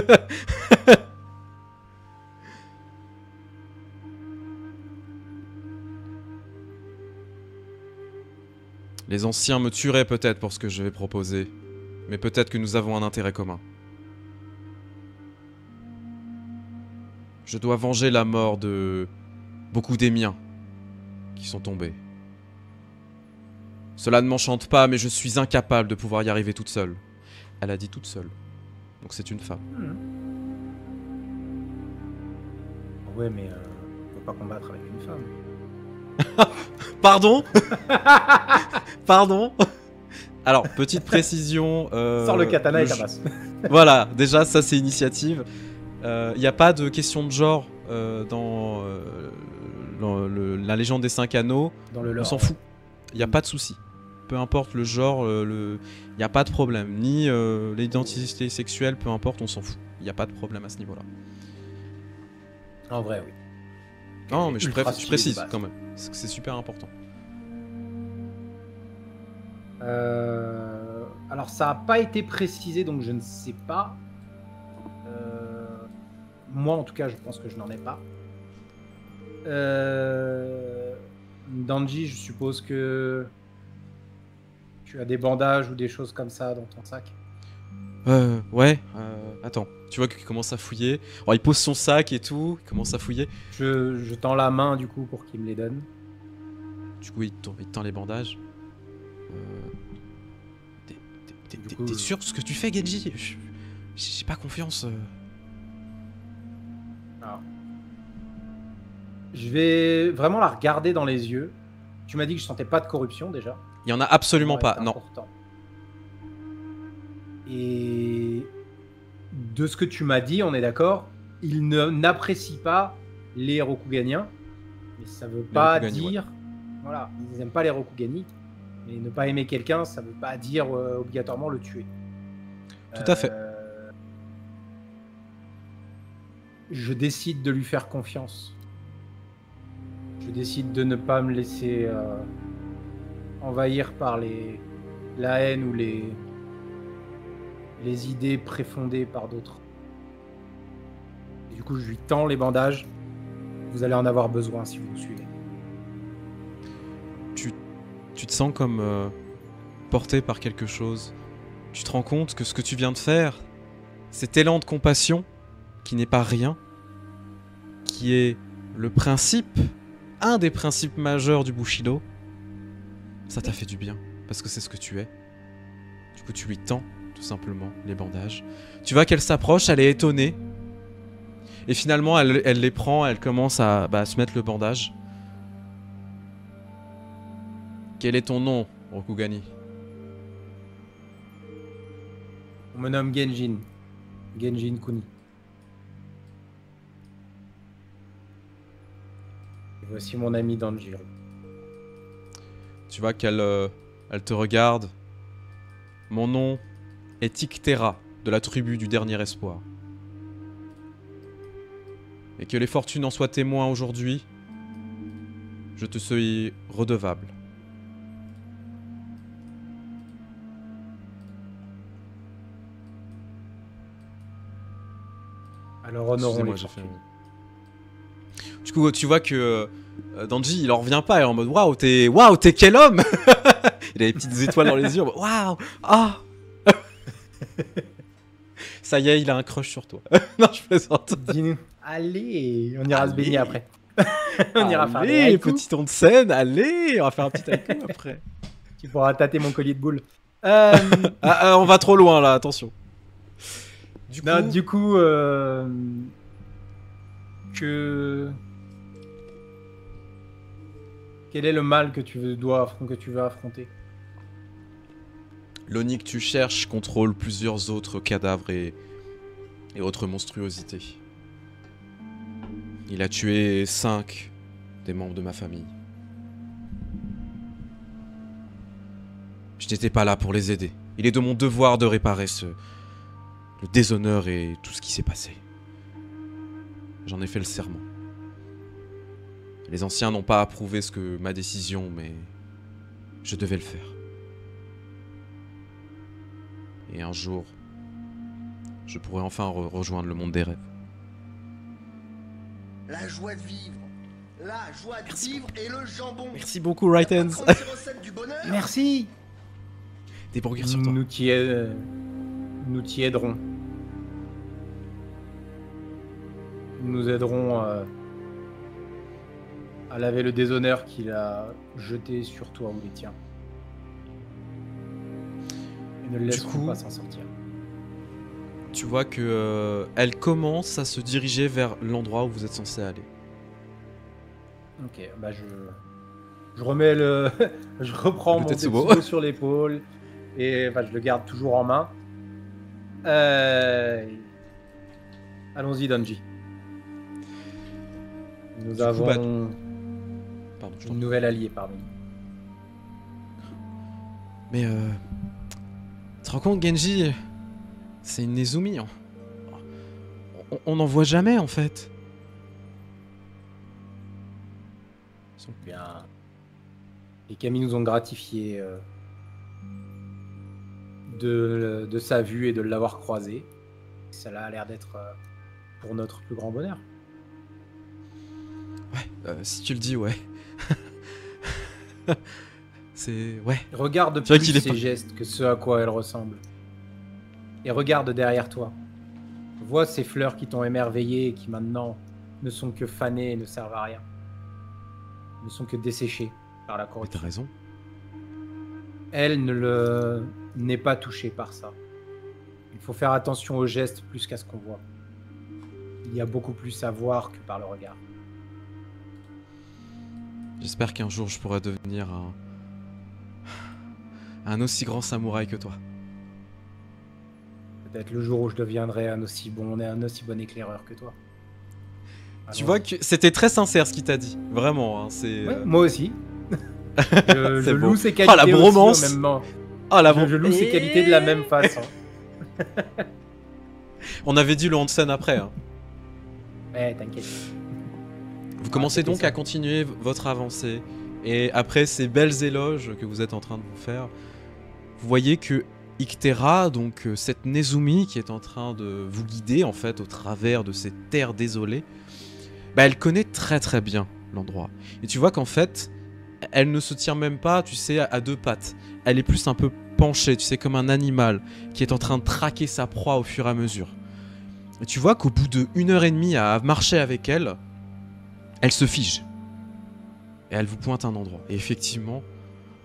A: Les anciens me tueraient peut-être pour ce que je vais proposer, mais peut-être que nous avons un intérêt commun. Je dois venger la mort de beaucoup des miens qui sont tombés. Cela ne m'enchante pas, mais je suis incapable de pouvoir y arriver toute seule. Elle a dit toute seule. Donc c'est une femme.
B: Ouais, mais on peut pas combattre avec une femme.
A: Pardon. Pardon. Alors, petite précision...
B: Sors le katana et tabasse.
A: Voilà, déjà, ça c'est initiative. Il n'y a pas de question de genre dans la légende des 5 anneaux.
B: Dans le
A: On
B: lore.
A: s'en fout. Il n'y a pas de souci. Peu importe le genre, il n'y a pas de problème. Ni l'identité sexuelle, peu importe, on s'en fout. Il n'y a pas de problème à ce niveau-là.
B: En vrai, oui.
A: Non, mais je
B: Ultra stylé
A: précise
B: de base.
A: quand même. C'est super important.
B: Alors, ça n'a pas été précisé, donc je ne sais pas. Moi, en tout cas, je pense que je n'en ai pas. Danji, je suppose que tu as des bandages ou des choses comme ça dans ton sac.
A: Ouais. Attends, tu vois qu'il commence à fouiller. Alors, il pose son sac et tout, il commence à fouiller.
B: Je tends la main, du coup, pour qu'il me les donne.
A: Du coup, il te tend les bandages.
B: Du coup,
A: T'es sûr de ce que tu fais, Genji? J'ai pas confiance.
B: Alors, je vais vraiment la regarder dans les yeux. Tu m'as dit que je sentais pas de corruption déjà.
A: Il y en a absolument
B: Ouais,
A: pas,
B: c'est
A: non.
B: important. Et de ce que tu m'as dit, on est d'accord, il n'apprécie pas les Rokuganiens. Mais ça veut pas
A: Rokugani,
B: dire... Voilà, ils n'aiment pas les Rokugani. Mais ne pas aimer quelqu'un, ça veut pas dire obligatoirement le tuer.
A: Tout à fait.
B: Je décide de lui faire confiance. Je décide de ne pas me laisser envahir par la haine ou les idées préfondées par d'autres. Et du coup, je lui tends les bandages. Vous allez en avoir besoin si vous me suivez.
A: Tu te sens comme porté par quelque chose. Tu te rends compte que ce que tu viens de faire, cet élan de compassion, qui n'est pas rien, qui est le principe, un des principes majeurs du Bushido, ça t'a fait du bien, parce que c'est ce que tu es. Du coup, tu lui tends, tout simplement, les bandages. Tu vois qu'elle s'approche, elle est étonnée. Et finalement, elle les prend, elle commence à se mettre le bandage. Quel est ton nom, Rokugani?
B: On me nomme Genjin. Genjin Kuni. Et voici mon ami Danjiro.
A: Tu vois qu'elle elle te regarde. Mon nom est Iktera, de la tribu du Dernier Espoir. Et que les fortunes en soient témoins aujourd'hui, je te suis redevable.
B: Alors honorons les
A: Excusez-moi, j'ai fait
B: fortunes.
A: Du coup, tu vois que Danji, il en revient pas, il est en mode waouh, t'es quel homme. Il a des petites étoiles dans les yeux. Waouh, ah. Ça y est, il a un crush sur toi. Non, je plaisante.
B: Dis-nous. Allez, on ira se baigner
A: Allez.
B: après. On ira faire des
A: Allez,
B: haïkus.
A: petit ton de scène, allez, on va faire un petit haïku après.
B: Tu pourras tâter mon collier de boules.
A: On va trop loin là, attention.
B: Non, du coup, quel est le mal que tu veux affronter?
A: L'Oni que tu cherches contrôle plusieurs autres cadavres et autres monstruosités. Il a tué 5 des membres de ma famille. Je n'étais pas là pour les aider. Il est de mon devoir de réparer le déshonneur et tout ce qui s'est passé. J'en ai fait le serment. Les anciens n'ont pas approuvé ma décision, mais je devais le faire. Et un jour, je pourrai enfin rejoindre le monde des rêves.
C: La joie de vivre. La joie de vivre et le jambon.
A: Merci beaucoup, Right Hands.
C: 36 recettes du bonheur.
B: Merci.
A: Des burgers sur toi.
B: Nous t'y aiderons. Nous nous aiderons à laver le déshonneur qu'il a jeté sur toi ou les tiens. Et ne le laisserons pas s'en sortir.
A: Tu vois que elle commence à se diriger vers l'endroit où vous êtes censé aller.
B: Ok, bah je remets le... je reprends
A: Le
B: mon
A: Tetsubo.
B: Tetsubo sur l'épaule et bah, je le garde toujours en main. Allons-y, Donji. Nous
A: Du coup,
B: avons
A: Pardon, je t'en
B: une nouvelle alliée parmi nous.
A: Mais tu te rends compte, Genji, c'est une Nezumi. Hein. On n'en voit jamais en fait.
B: Bien. Les Kami nous ont gratifié de sa vue et de l'avoir croisé. Cela a l'air d'être pour notre plus grand bonheur.
A: Ouais, si tu le dis, ouais. C'est... Ouais.
B: Regarde
A: C'est vrai
B: plus
A: qu'il est
B: ses
A: pas-
B: gestes que ce à quoi elle ressemble. Et regarde derrière toi. Vois ces fleurs qui t'ont émerveillé et qui maintenant ne sont que fanées et ne servent à rien. Ne sont que desséchées par la
A: Mais t'as
B: corruption.
A: raison.
B: Elle n'est pas touchée par ça. Il faut faire attention aux gestes plus qu'à ce qu'on voit. Il y a beaucoup plus à voir que par le regard.
A: J'espère qu'un jour je pourrai devenir un aussi grand samouraï que toi.
B: Peut-être le jour où je deviendrai un aussi bon éclaireur que toi.
A: Tu vois que c'était très sincère ce qu'il t'a dit. Vraiment, hein, c'est...
B: Ouais, moi aussi. Je
A: C'est
B: loue
A: beau.
B: ses qualités
A: Oh, la
B: aussi
A: bromance.
B: au même moment.
A: Ah la
B: Je loue ses qualités de la même façon.
A: On avait dit le onsen après. Hein.
B: Ouais, t'inquiète.
A: Vous commencez
B: c'était
A: donc
B: ça.
A: à continuer votre avancée. Et après ces belles éloges que vous êtes en train de vous faire, vous voyez que Ictera, donc cette Nezumi qui est en train de vous guider en fait au travers de ces terres désolées, bah, elle connaît très très bien l'endroit. Et tu vois qu'en fait, elle ne se tient même pas, tu sais, à deux pattes. Elle est plus un peu penchée, tu sais, comme un animal qui est en train de traquer sa proie au fur et à mesure. Et tu vois qu'au bout de 1h30 à marcher avec elle, elle se fige. Et elle vous pointe un endroit. Et effectivement,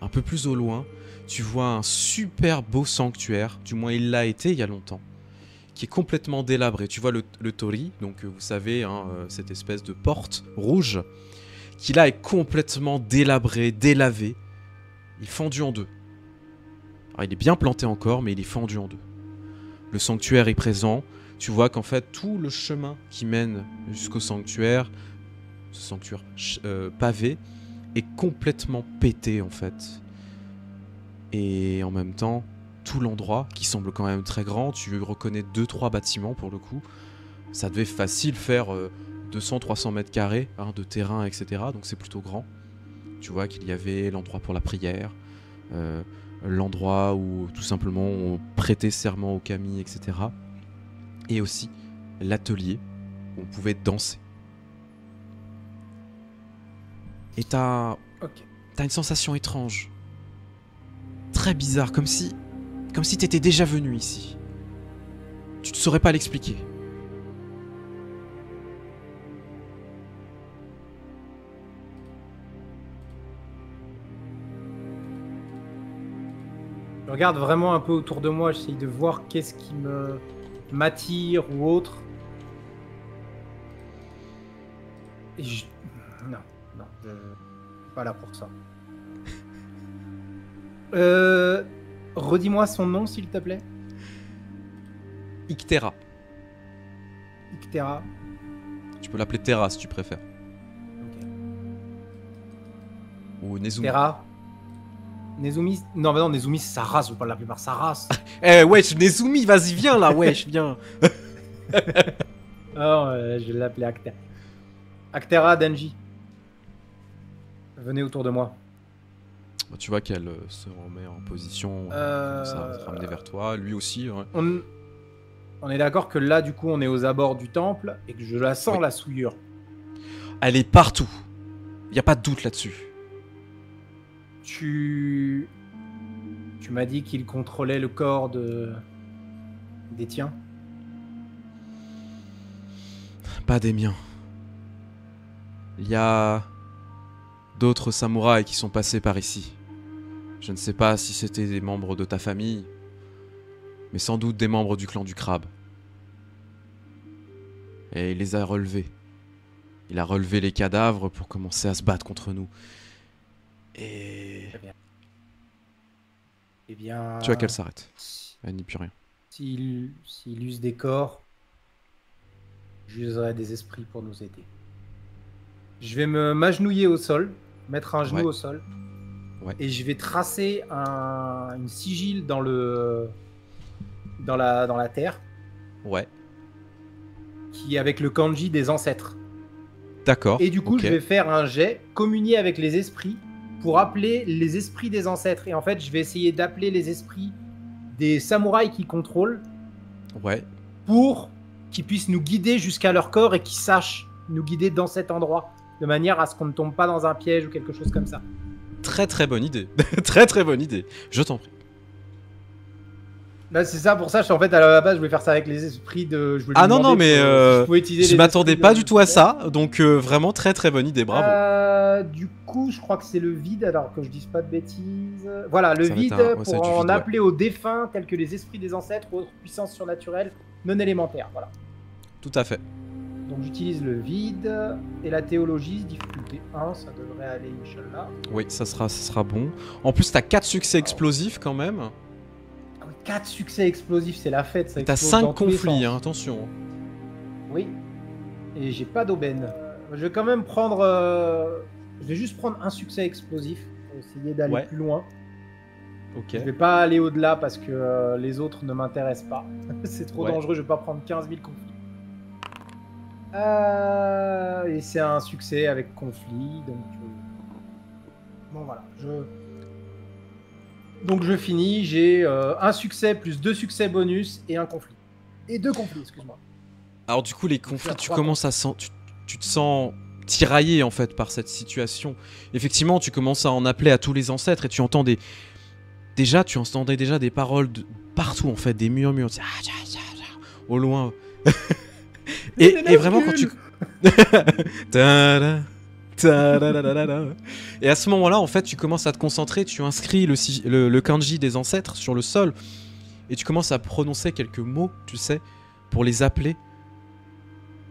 A: un peu plus au loin, tu vois un super beau sanctuaire, du moins il l'a été il y a longtemps, qui est complètement délabré. Tu vois le torii, donc vous savez, hein, cette espèce de porte rouge, qui là est complètement délabré, délavé. Il est fendu en deux. Alors il est bien planté encore, mais il est fendu en deux. Le sanctuaire est présent. Tu vois qu'en fait, tout le chemin qui mène jusqu'au sanctuaire, ce sanctuaire pavé, est complètement pété en fait. Et en même temps, tout l'endroit, qui semble quand même très grand, tu reconnais 2-3 bâtiments pour le coup, ça devait facile faire 200-300 mètres carrés hein, de terrain, etc. Donc c'est plutôt grand. Tu vois qu'il y avait l'endroit pour la prière, l'endroit où tout simplement on prêtait serment aux kami, etc. Et aussi l'atelier où on pouvait danser. Et t'as une sensation étrange. Très bizarre, comme si t'étais déjà venu ici. Tu ne saurais pas l'expliquer.
B: Je regarde vraiment un peu autour de moi, j'essaye de voir qu'est-ce qui m'attire ou autre. Et non, je suis pas là pour ça. Redis-moi son nom, s'il te plaît.
A: Ictera.
B: Ictera.
A: Tu peux l'appeler Terra si tu préfères.
B: Ok.
A: Ou Nezumi.
B: Terra. Nezumi. Non, mais non, Nezumi, c'est sa race, je veux pas l'appeler par sa race.
A: Eh wesh, Nezumi, vas-y, viens là, wesh, viens.
B: Oh, je vais l'appeler Actera. Actera, Denji. Venez autour de moi.
A: Tu vois qu'elle se remet en position, comme ça, à se ramener vers toi, lui aussi. Ouais.
B: On est d'accord que là, du coup, on est aux abords du temple et que je la sens,
A: Oui.
B: la souillure.
A: Elle est partout. Y a pas de doute là-dessus.
B: Tu m'as dit qu'il contrôlait le corps des tiens.
A: pas des miens. Il y a d'autres samouraïs qui sont passés par ici. Je ne sais pas si c'était des membres de ta famille, mais sans doute des membres du clan du crabe. Et il les a relevés. Il a relevé les cadavres pour commencer à se battre contre nous. Et...
B: Eh bien...
A: Tu vois qu'elle s'arrête. Elle n'y plus rien.
B: S'il use des corps, j'userai des esprits pour nous aider. Je vais m'agenouiller au sol, mettre un genou
A: Ouais.
B: au sol,
A: Ouais.
B: et je vais tracer une sigile dans la terre,
A: Ouais.
B: qui est avec le kanji des ancêtres.
A: D'accord.
B: Et du coup,
A: ok.
B: je vais faire un jet, communier avec les esprits, pour appeler les esprits des ancêtres. Et en fait, je vais essayer d'appeler les esprits des samouraïs qui contrôlent,
A: Ouais.
B: pour qu'ils puissent nous guider jusqu'à leur corps et qu'ils sachent nous guider dans cet endroit, de manière à ce qu'on ne tombe pas dans un piège ou quelque chose comme ça.
A: Très très bonne idée. Très très bonne idée. Je t'en prie.
B: Là, c'est ça, pour ça, en fait, à la base, je voulais faire ça avec les esprits de... Je voulais
A: Ah
B: lui
A: non, non,
B: demander
A: mais
B: si je pouvais utiliser
A: je
B: les
A: m'attendais
B: esprits
A: pas
B: de-
A: du tout à ça. Donc vraiment très très bonne idée. Bravo.
B: Du coup, je crois que c'est le vide, alors que je dise pas de bêtises. Voilà, le
A: Ça va être
B: vide
A: un- ouais,
B: pour
A: ça va être du
B: en
A: vide, ouais.
B: appeler aux défunts, tels que les esprits des ancêtres ou autres puissances surnaturelles non élémentaires. Voilà.
A: Tout à fait.
B: Donc j'utilise le vide et la théologie, difficulté 1, ça devrait aller, Inch'Allah.
A: Oui, ça sera bon. En plus, t'as 4 succès explosifs quand même.
B: Ah oui, 4 succès explosifs, c'est la fête. Ça
A: Et t'as
B: explose
A: 5
B: dans tous les
A: conflits,
B: sens.
A: hein, attention.
B: Oui. Et j'ai pas d'aubaine. Je vais quand même prendre. Je vais juste prendre un succès explosif pour essayer d'aller
A: Ouais.
B: plus loin.
A: Ok.
B: Je vais pas aller au-delà parce que les autres ne m'intéressent pas. C'est trop
A: Ouais.
B: dangereux, je vais pas prendre 15 000 conflits. Et c'est un succès avec conflit, donc... Bon voilà, Donc je finis, j'ai un succès plus 2 succès bonus et un conflit. Et 2 conflits, excuse-moi.
A: Alors du coup, les conflits,
B: faire
A: tu
B: 3
A: commences à tu te sens tiraillé en fait par cette situation. Effectivement, tu commences à en appeler à tous les ancêtres et tu entends tu entendais déjà des paroles de partout en fait, des murmures au loin. et vraiment quand tu Ta-da, ta-da-da-da-da. Et à ce moment-là, en fait, tu commences à te concentrer, tu inscris le kanji des ancêtres sur le sol et tu commences à prononcer quelques mots, tu sais, pour les appeler.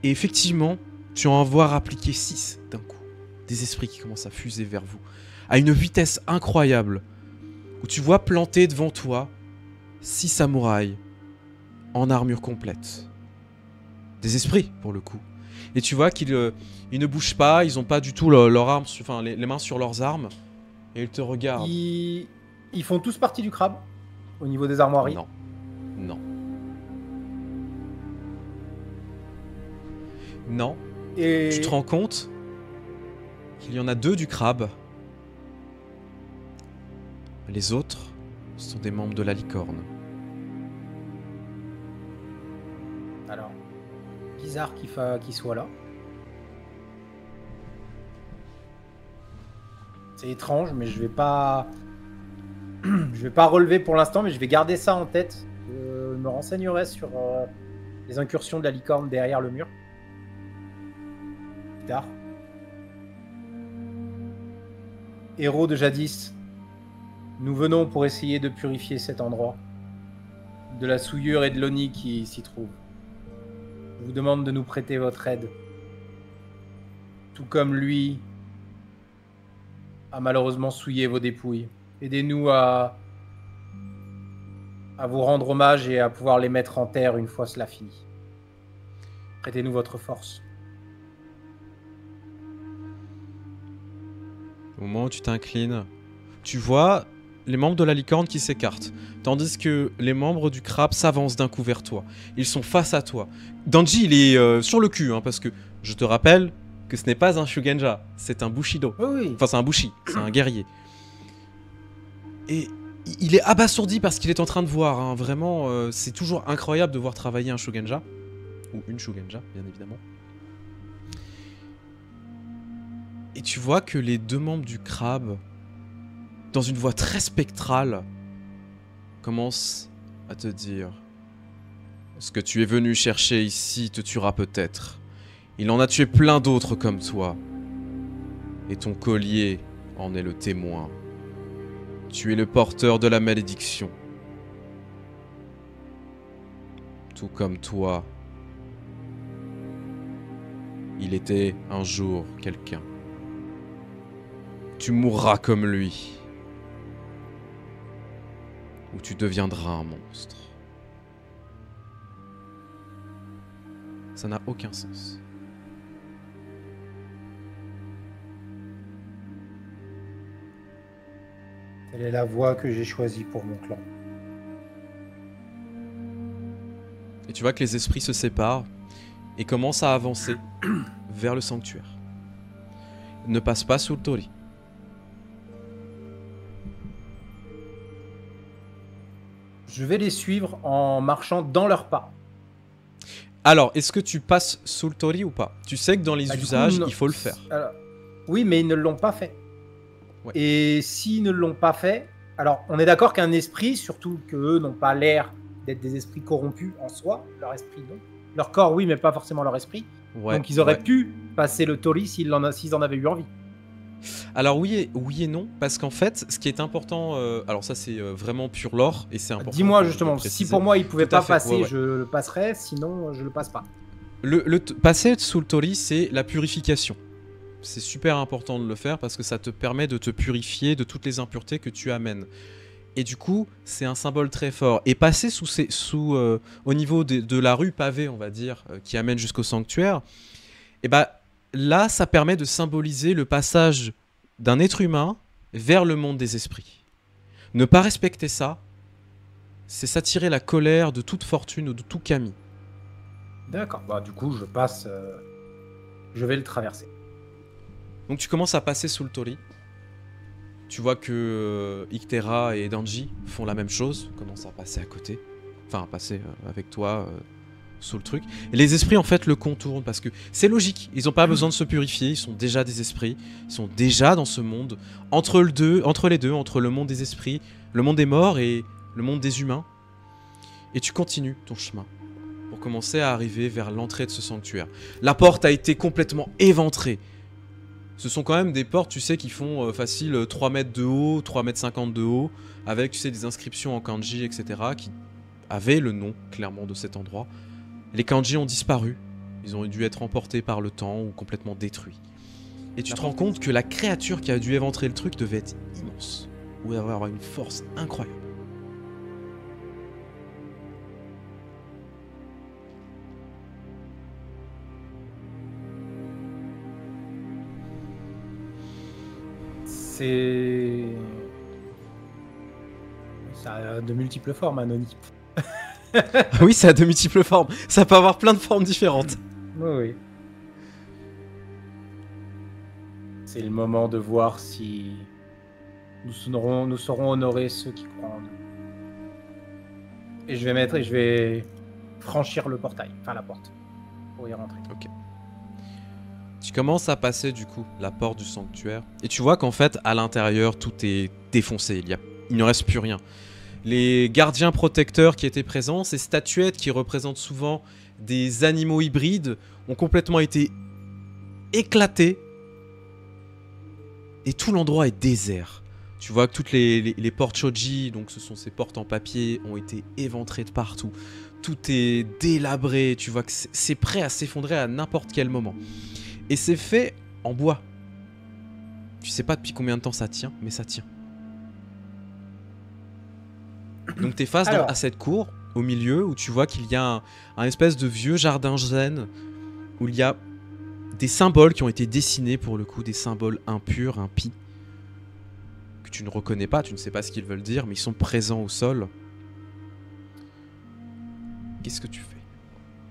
A: Et effectivement, tu en vois appliquer 6 d'un coup. Des esprits qui commencent à fuser vers vous à une vitesse incroyable, où tu vois planter devant toi 6 samouraïs en armure complète. Des esprits, pour le coup. Et tu vois qu'ils ils ne bougent pas, ils n'ont pas du tout leur arme, enfin les mains sur leurs armes, et ils te regardent.
B: Ils font tous partie du crabe, au niveau des armoiries.
A: Non. Non. Non.
B: Et...
A: Tu te rends compte qu'il y en a 2 du crabe. Les autres sont des membres de la licorne.
B: Alors, bizarre qu'il soit là. C'est étrange, mais je vais pas... je vais pas relever pour l'instant, mais je vais garder ça en tête. Je me renseignerai sur les incursions de la licorne derrière le mur. Plus tard. Héros de jadis, nous venons pour essayer de purifier cet endroit de la souillure et de l'oni qui s'y trouve. Je vous demande de nous prêter votre aide. Tout comme lui a malheureusement souillé vos dépouilles. Aidez-nous à vous rendre hommage et à pouvoir les mettre en terre une fois cela fini. Prêtez-nous votre force.
A: Au moment où tu t'inclines, tu vois les membres de la licorne qui s'écartent, tandis que les membres du crabe s'avancent d'un coup vers toi. Ils sont face à toi. Danji, il est sur le cul, hein, parce que je te rappelle que ce n'est pas un Shugenja, c'est un Bushido.
B: Oui, oui.
A: Enfin, c'est un Bushi, c'est un guerrier. Et il est abasourdi par ce qu'il est en train de voir. Hein. Vraiment, c'est toujours incroyable de voir travailler un Shugenja. Ou une Shugenja, bien évidemment. Et tu vois que les 2 membres du crabe, dans une voix très spectrale, commencent à te dire: ce que tu es venu chercher ici te tuera peut-être. Il en a tué plein d'autres comme toi. Et ton collier en est le témoin. Tu es le porteur de la malédiction. Tout comme toi. Il était un jour quelqu'un. Tu mourras comme lui. Ou tu deviendras un monstre. Ça n'a aucun sens.
B: Telle est la voie que j'ai choisie pour mon clan.
A: Et tu vois que les esprits se séparent et commencent à avancer vers le sanctuaire. Ne passe pas sous le Tori.
B: Je vais les suivre en marchant dans leurs pas.
A: Alors, est-ce que tu passes sous le Tori ou pas? Tu sais que dans les
B: Bah, du
A: usages,
B: coup,
A: il faut le faire.
B: Alors, oui, mais ils ne l'ont pas fait.
A: Ouais.
B: Et s'ils ne l'ont pas fait, alors on est d'accord qu'un esprit, surtout qu'eux n'ont pas l'air d'être des esprits corrompus en soi, leur esprit non. Leur corps, oui, mais pas forcément leur esprit.
A: Ouais,
B: Donc ils auraient
A: ouais.
B: pu passer le Tori s'ils en avaient eu envie.
A: Alors oui et non, parce qu'en fait, ce qui est important, alors ça c'est vraiment pur lore, et c'est important.
B: Dis-moi
A: de
B: justement,
A: préciser.
B: si pour moi ils pouvaient
A: Tout à
B: pas
A: fait,
B: passer,
A: ouais.
B: je le passerais, sinon je le passe pas.
A: Passer sous le Tori, c'est la purification. C'est super important de le faire parce que ça te permet de te purifier de toutes les impuretés que tu amènes. Et du coup, c'est un symbole très fort. Et passer au niveau de la rue pavée, on va dire, qui amène jusqu'au sanctuaire, et bah là, ça permet de symboliser le passage d'un être humain vers le monde des esprits. Ne pas respecter ça, c'est s'attirer la colère de toute fortune ou de tout kami.
B: D'accord, bah du coup je passe, je vais le traverser.
A: Donc tu commences à passer sous le Tori. Tu vois que Ictera et Danji font la même chose, commencent à passer à côté. Enfin, à passer avec toi sous le truc. Et les esprits en fait le contournent parce que c'est logique. Ils n'ont pas besoin de se purifier, ils sont déjà des esprits. Ils sont déjà dans ce monde. Entre les deux, entre le monde des esprits, le monde des morts et le monde des humains. Et tu continues ton chemin pour commencer à arriver vers l'entrée de ce sanctuaire. La porte a été complètement éventrée. Ce sont quand même des portes, tu sais, qui font facile 3 mètres de haut, 3 mètres 50 de haut, avec, tu sais, des inscriptions en kanji, etc., qui avaient le nom, clairement, de cet endroit. Les kanji ont disparu. Ils ont dû être emportés par le temps ou complètement détruits. Et tu te rends compte que la créature qui a dû éventrer le truc devait être immense. Ou avoir une force incroyable.
B: C'est... Ça a de multiples formes, Anony.
A: Oui, ça a de multiples formes. Ça peut avoir plein de formes différentes.
B: Oui, oui. C'est le moment de voir si nous saurons honorer ceux qui croient en nous. Et je vais franchir le portail, enfin la porte, pour y rentrer.
A: Ok. Tu commences à passer du coup la porte du sanctuaire et tu vois qu'en fait à l'intérieur tout est défoncé, il ne reste plus rien. Les gardiens protecteurs qui étaient présents, ces statuettes qui représentent souvent des animaux hybrides, ont complètement été éclatées et tout l'endroit est désert. Tu vois que toutes les portes shoji, donc ce sont ces portes en papier, ont été éventrées de partout. Tout est délabré, tu vois que c'est prêt à s'effondrer à n'importe quel moment. Et c'est fait en bois. Tu sais pas depuis combien de temps ça tient, mais ça tient. Donc t'es face à cette cour, au milieu, où tu vois qu'il y a un espèce de vieux jardin zen, où il y a des symboles qui ont été dessinés pour le coup, des symboles impurs, impies, que tu ne reconnais pas, tu ne sais pas ce qu'ils veulent dire, mais ils sont présents au sol. Qu'est-ce que tu fais ?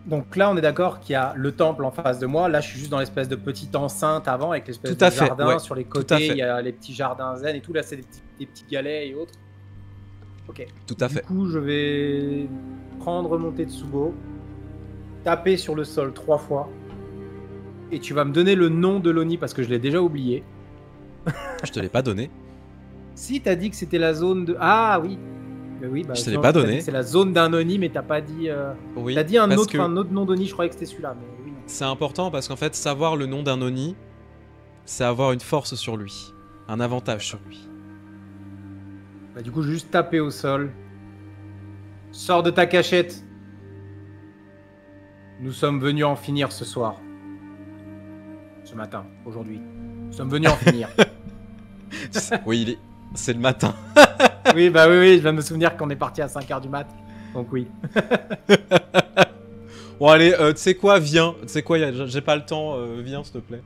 B: Donc là, on est d'accord qu'il y a le temple en face de moi. Là, je suis juste dans l'espèce de petite enceinte avant, avec l'espèce
A: Tout à
B: de
A: fait,
B: jardin
A: ouais,
B: sur les
A: tout à
B: côtés.
A: fait.
B: Il y a les petits jardins zen et tout. Là, c'est des petits galets et autres. Ok.
A: Tout à fait.
B: Du coup, je vais prendre mon Tetsubo, taper sur le sol 3 fois, et tu vas me donner le nom de l'Oni parce que je l'ai déjà oublié.
A: Je te l'ai pas donné.
B: Si, t'as dit que c'était la zone de... Ah oui. Mais oui, bah,
A: Je te l'ai
B: sinon,
A: pas
B: t'as
A: donné.
B: dit que c'est la zone d'un Oni, mais t'as pas dit...
A: Oui,
B: T'as dit un
A: parce
B: autre
A: que-
B: nom d'Oni, je croyais que c'était celui-là, mais oui, non.
A: C'est important parce qu'en fait, savoir le nom d'un Oni, c'est avoir une force sur lui. Un avantage sur lui.
B: Bah, du coup, je vais juste taper au sol. Sors de ta cachette. Nous sommes venus en finir ce soir. Ce matin, aujourd'hui. Nous sommes venus en finir.
A: Oui, c'est le matin.
B: Oui, bah oui, je viens de me souvenir qu'on est parti à 5h du mat. Donc oui.
A: Bon, allez, tu sais quoi, viens. Tu sais quoi, j'ai pas le temps, viens, s'il te plaît.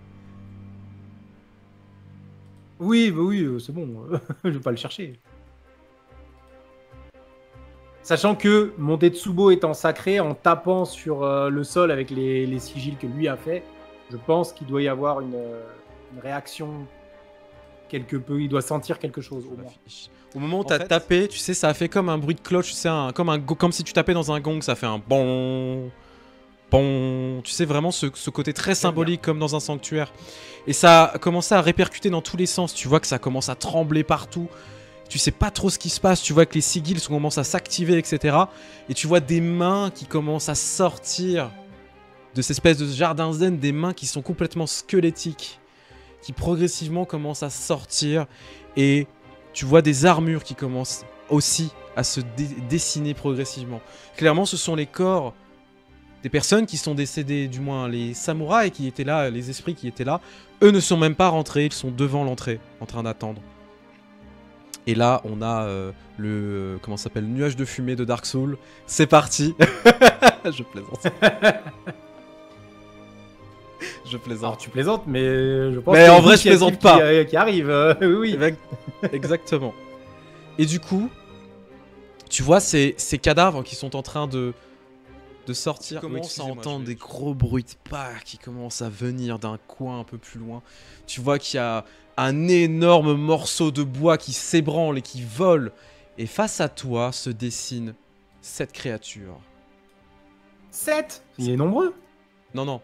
B: Oui, bah oui, c'est bon. Je vais pas le chercher. Sachant que mon Tetsubo étant sacré, en tapant sur le sol avec les sigils que lui a fait, je pense qu'il doit y avoir une réaction quelque peu. Il doit sentir quelque chose au moins.
A: Au moment où t'as tapé, tu sais, ça a fait comme un bruit de cloche, tu sais, comme si tu tapais dans un gong, ça fait un bon. Bon, tu sais, vraiment ce côté très symbolique comme dans un sanctuaire. Et ça a commencé à répercuter dans tous les sens. Tu vois que ça commence à trembler partout. Tu sais pas trop ce qui se passe. Tu vois que les sigils commencent à s'activer, etc. Et tu vois des mains qui commencent à sortir de cette espèce de jardin zen. Des mains qui sont complètement squelettiques. Qui progressivement commencent à sortir. Et tu vois des armures qui commencent aussi à se dessiner progressivement. Clairement, ce sont les corps des personnes qui sont décédées, du moins les samouraïs qui étaient là, les esprits qui étaient là. Eux ne sont même pas rentrés, ils sont devant l'entrée, en train d'attendre. Et là, on a comment ça s'appelle, le nuage de fumée de Dark Souls. C'est parti. Je plaisante. Je plaisante.
B: Alors tu plaisantes, mais je pense.
A: Mais en vrai, je plaisante pas.
B: Qui arrive. Oui.
A: Exactement. Et du coup, tu vois ces cadavres qui sont en train de sortir. Tu commences à entendre des gros bruits de pas qui commencent à venir d'un coin un peu plus loin. Tu vois qu'il y a un énorme morceau de bois qui s'ébranle et qui vole. Et face à toi se dessine cette créature.
B: 7 Il est nombreux.
A: Non.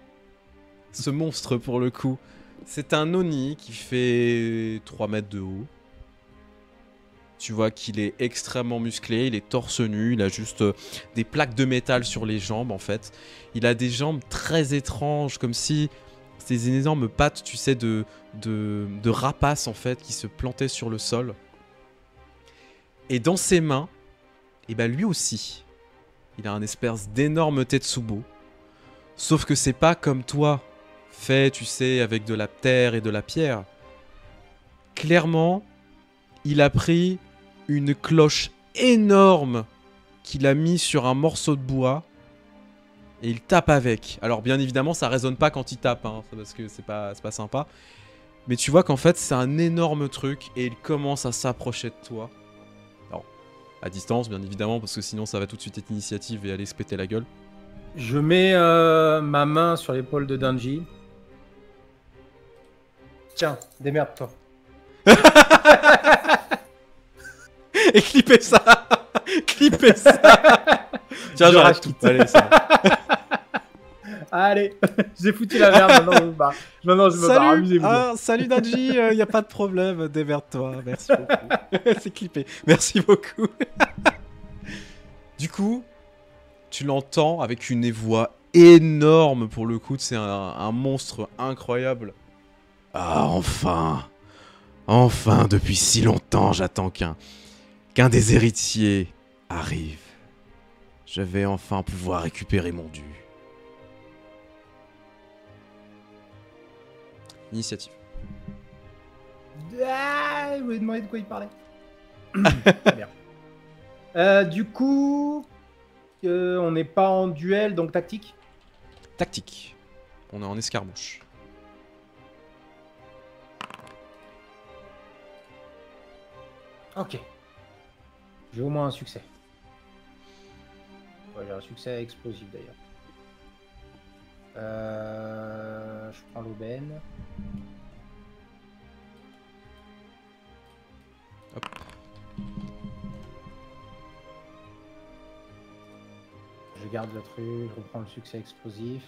A: Ce monstre, pour le coup, c'est un Oni qui fait 3 mètres de haut. Tu vois qu'il est extrêmement musclé, il est torse nu, il a juste des plaques de métal sur les jambes, en fait. Il a des jambes très étranges, comme si c'était des énormes pattes, tu sais, de rapaces, en fait, qui se plantaient sur le sol. Et dans ses mains, et ben lui aussi, il a un espèce d'énorme Tetsubo. Sauf que c'est pas comme toi, fait, tu sais, avec de la terre et de la pierre. Clairement, il a pris une cloche énorme qu'il a mis sur un morceau de bois et il tape avec. Alors bien évidemment, ça résonne pas quand il tape, hein, parce que c'est pas sympa. Mais tu vois qu'en fait, c'est un énorme truc et il commence à s'approcher de toi. Alors, à distance, bien évidemment, parce que sinon ça va tout de suite être initiative et aller se péter la gueule.
B: Je mets ma main sur l'épaule de Danji. Tiens, démerde-toi.
A: Et clippez ça. Clippez ça. Tiens, j'arrête tout. Allez, ça va.
B: Allez, j'ai foutu la merde, maintenant je me barre. Maintenant je me barre, amusez-vous.
A: Salut Danji, y a pas de problème, démerde-toi, merci beaucoup. C'est clippé, merci beaucoup. Du coup, tu l'entends avec une voix énorme pour le coup, c'est un monstre incroyable. Ah, enfin, depuis si longtemps, j'attends qu'un des héritiers arrive. Je vais enfin pouvoir récupérer mon dû. Initiative.
B: Ah, je voulais demander de quoi il parlait. Bien. Du coup, on n'est pas en duel, donc tactique.
A: Tactique. On est en escarmouche.
B: Ok. J'ai au moins un succès. Ouais, j'ai un succès explosif d'ailleurs. Je prends l'aubaine.
A: Hop.
B: Je garde le truc, je reprends le succès explosif.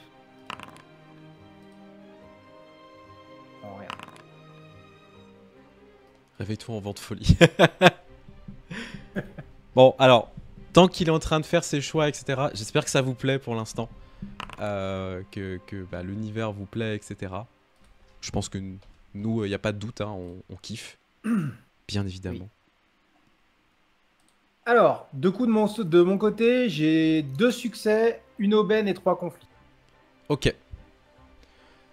B: Oh, rien.
A: Réveille-toi en vent de folie. Bon, alors, tant qu'il est en train de faire ses choix, etc., j'espère que ça vous plaît pour l'instant. que bah, l'univers vous plaît, etc. Je pense que nous, il n'y a pas de doute, hein, on kiffe. Bien évidemment.
B: Oui. Alors, deux coups de mon côté, j'ai 2 succès, une aubaine et 3 conflits.
A: Ok.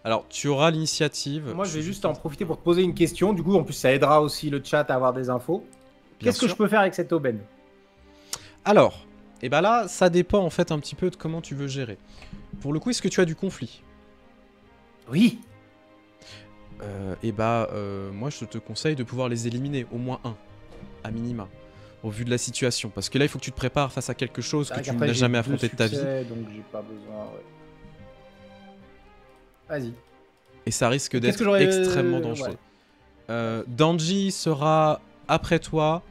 A: Alors, tu auras l'initiative.
B: Moi, je vais juste en profiter pour te poser une question. Du coup, en plus, ça aidera aussi le chat à avoir des infos. Qu'est-ce que je peux faire avec cette aubaine?
A: Alors, et ben là, ça dépend en fait un petit peu de comment tu veux gérer. Pour le coup, est-ce que tu as du conflit?
B: Oui.
A: Moi, je te conseille de pouvoir les éliminer, au moins un, à minima, au vu de la situation. Parce que là, il faut que tu te prépares face à quelque chose que tu n'as jamais affronté de ta vie.
B: Donc, j'ai pas besoin. Ouais. Vas-y.
A: Et ça risque d'être extrêmement dangereux. Ouais. Danji sera après toi,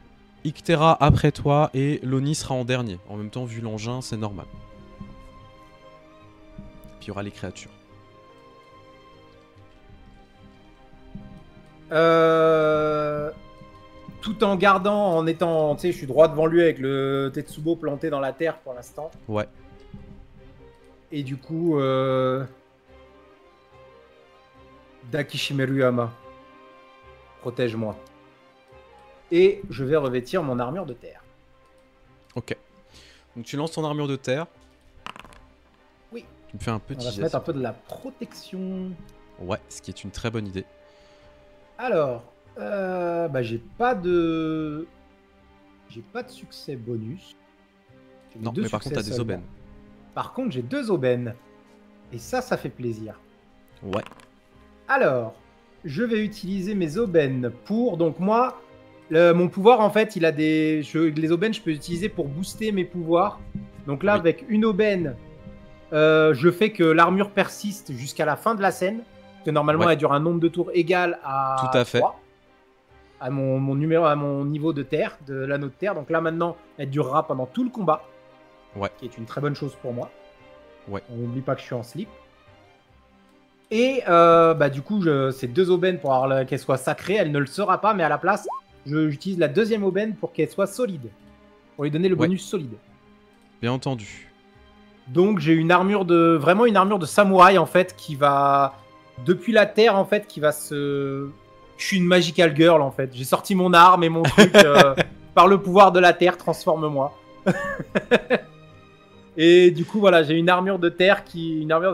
A: Ictera après toi, et Loni sera en dernier. En même temps, vu l'engin, c'est normal. Puis il y aura les créatures.
B: Tout en gardant, en étant, tu sais, je suis droit devant lui avec le Tetsubo planté dans la terre pour l'instant.
A: Ouais.
B: Et du coup, Dakishimeru Yama, protège-moi. Et je vais revêtir mon armure de terre.
A: Ok. Donc tu lances ton armure de terre.
B: Oui.
A: Tu me fais un petit
B: geste. On va se mettre un peu de la protection.
A: Ouais, ce qui est une très bonne idée.
B: Alors, j'ai pas de succès bonus.
A: Non, mais par contre, t'as des aubaines.
B: Par contre, j'ai 2 aubaines. Et ça fait plaisir.
A: Ouais.
B: Alors, je vais utiliser mes aubaines pour... Donc moi, mon pouvoir, en fait, il a des... Les aubaines, je peux utiliser pour booster mes pouvoirs. Donc là, oui. Avec une aubaine, je fais que l'armure persiste jusqu'à la fin de la scène. Que normalement, elle dure un nombre de tours égal à
A: tout à 3, fait.
B: À mon niveau de terre, de l'anneau de terre. Donc là, maintenant, elle durera pendant tout le combat.
A: Ouais.
B: Qui est une très bonne chose pour moi.
A: Ouais.
B: On n'oublie pas que je suis en slip. Et du coup, ces 2 aubaines pour qu'elle soit sacrée, elle ne le sera pas, mais à la place, j'utilise la 2e aubaine pour qu'elle soit solide. Pour lui donner le bonus solide.
A: Bien entendu.
B: Donc j'ai vraiment une armure de samouraï en fait qui va depuis la terre en fait qui va se. Je suis une magical girl en fait. J'ai sorti mon arme et mon truc par le pouvoir de la terre, transforme-moi. Et du coup voilà, j'ai une armure de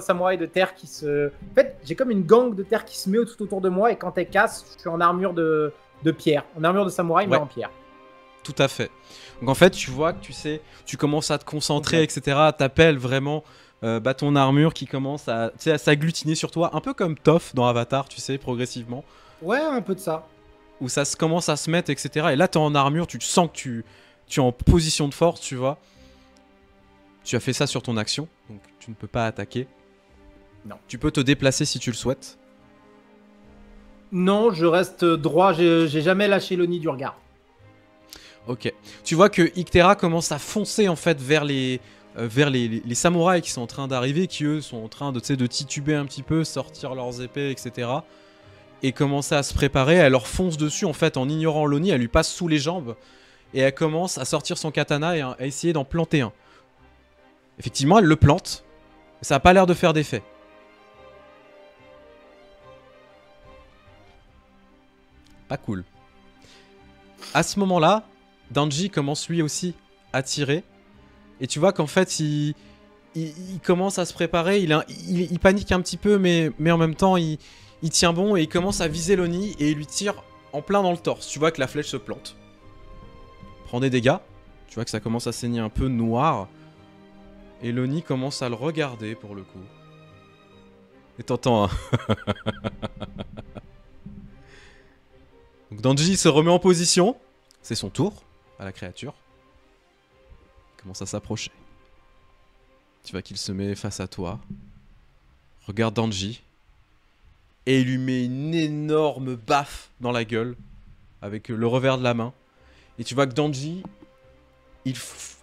B: samouraï de terre qui se. En fait, j'ai comme une gangue de terre qui se met tout autour de moi et quand elle casse, je suis en armure de pierre, en armure de samouraï mais en pierre.
A: Tout à fait. Donc en fait, tu vois que tu commences à te concentrer, etc. T'appelles vraiment ton armure qui commence à s'agglutiner sur toi, un peu comme Toph dans Avatar, tu sais, progressivement.
B: Ouais, un peu de ça.
A: Où ça commence à se mettre, etc. Et là, t'es en armure, tu sens que tu es en position de force, tu vois. Tu as fait ça sur ton action, donc tu ne peux pas attaquer.
B: Non.
A: Tu peux te déplacer si tu le souhaites.
B: Non, je reste droit, j'ai jamais lâché le nid du regard.
A: Ok. Tu vois que Ictera commence à foncer en fait vers les samouraïs qui sont en train d'arriver, qui eux sont en train de tituber un petit peu, sortir leurs épées, etc. Et commencer à se préparer. Elle leur fonce dessus en fait en ignorant Loni, elle lui passe sous les jambes. Et elle commence à sortir son katana et à essayer d'en planter un. Effectivement, elle le plante. Mais ça n'a pas l'air de faire d'effet. Pas cool. À ce moment-là, Danji commence lui aussi à tirer. Et tu vois qu'en fait, il commence à se préparer. Il panique un petit peu, mais en même temps, il tient bon. Et il commence à viser Loni et il lui tire en plein dans le torse. Tu vois que la flèche se plante. Prend des dégâts. Tu vois que ça commence à saigner un peu noir. Et Loni commence à le regarder pour le coup. Et t'entends hein. Donc Danji se remet en position. C'est son tour à la créature. Il commence à s'approcher. Tu vois qu'il se met face à toi. Regarde Danji. Et il lui met une énorme baffe dans la gueule. Avec le revers de la main. Et tu vois que Danji,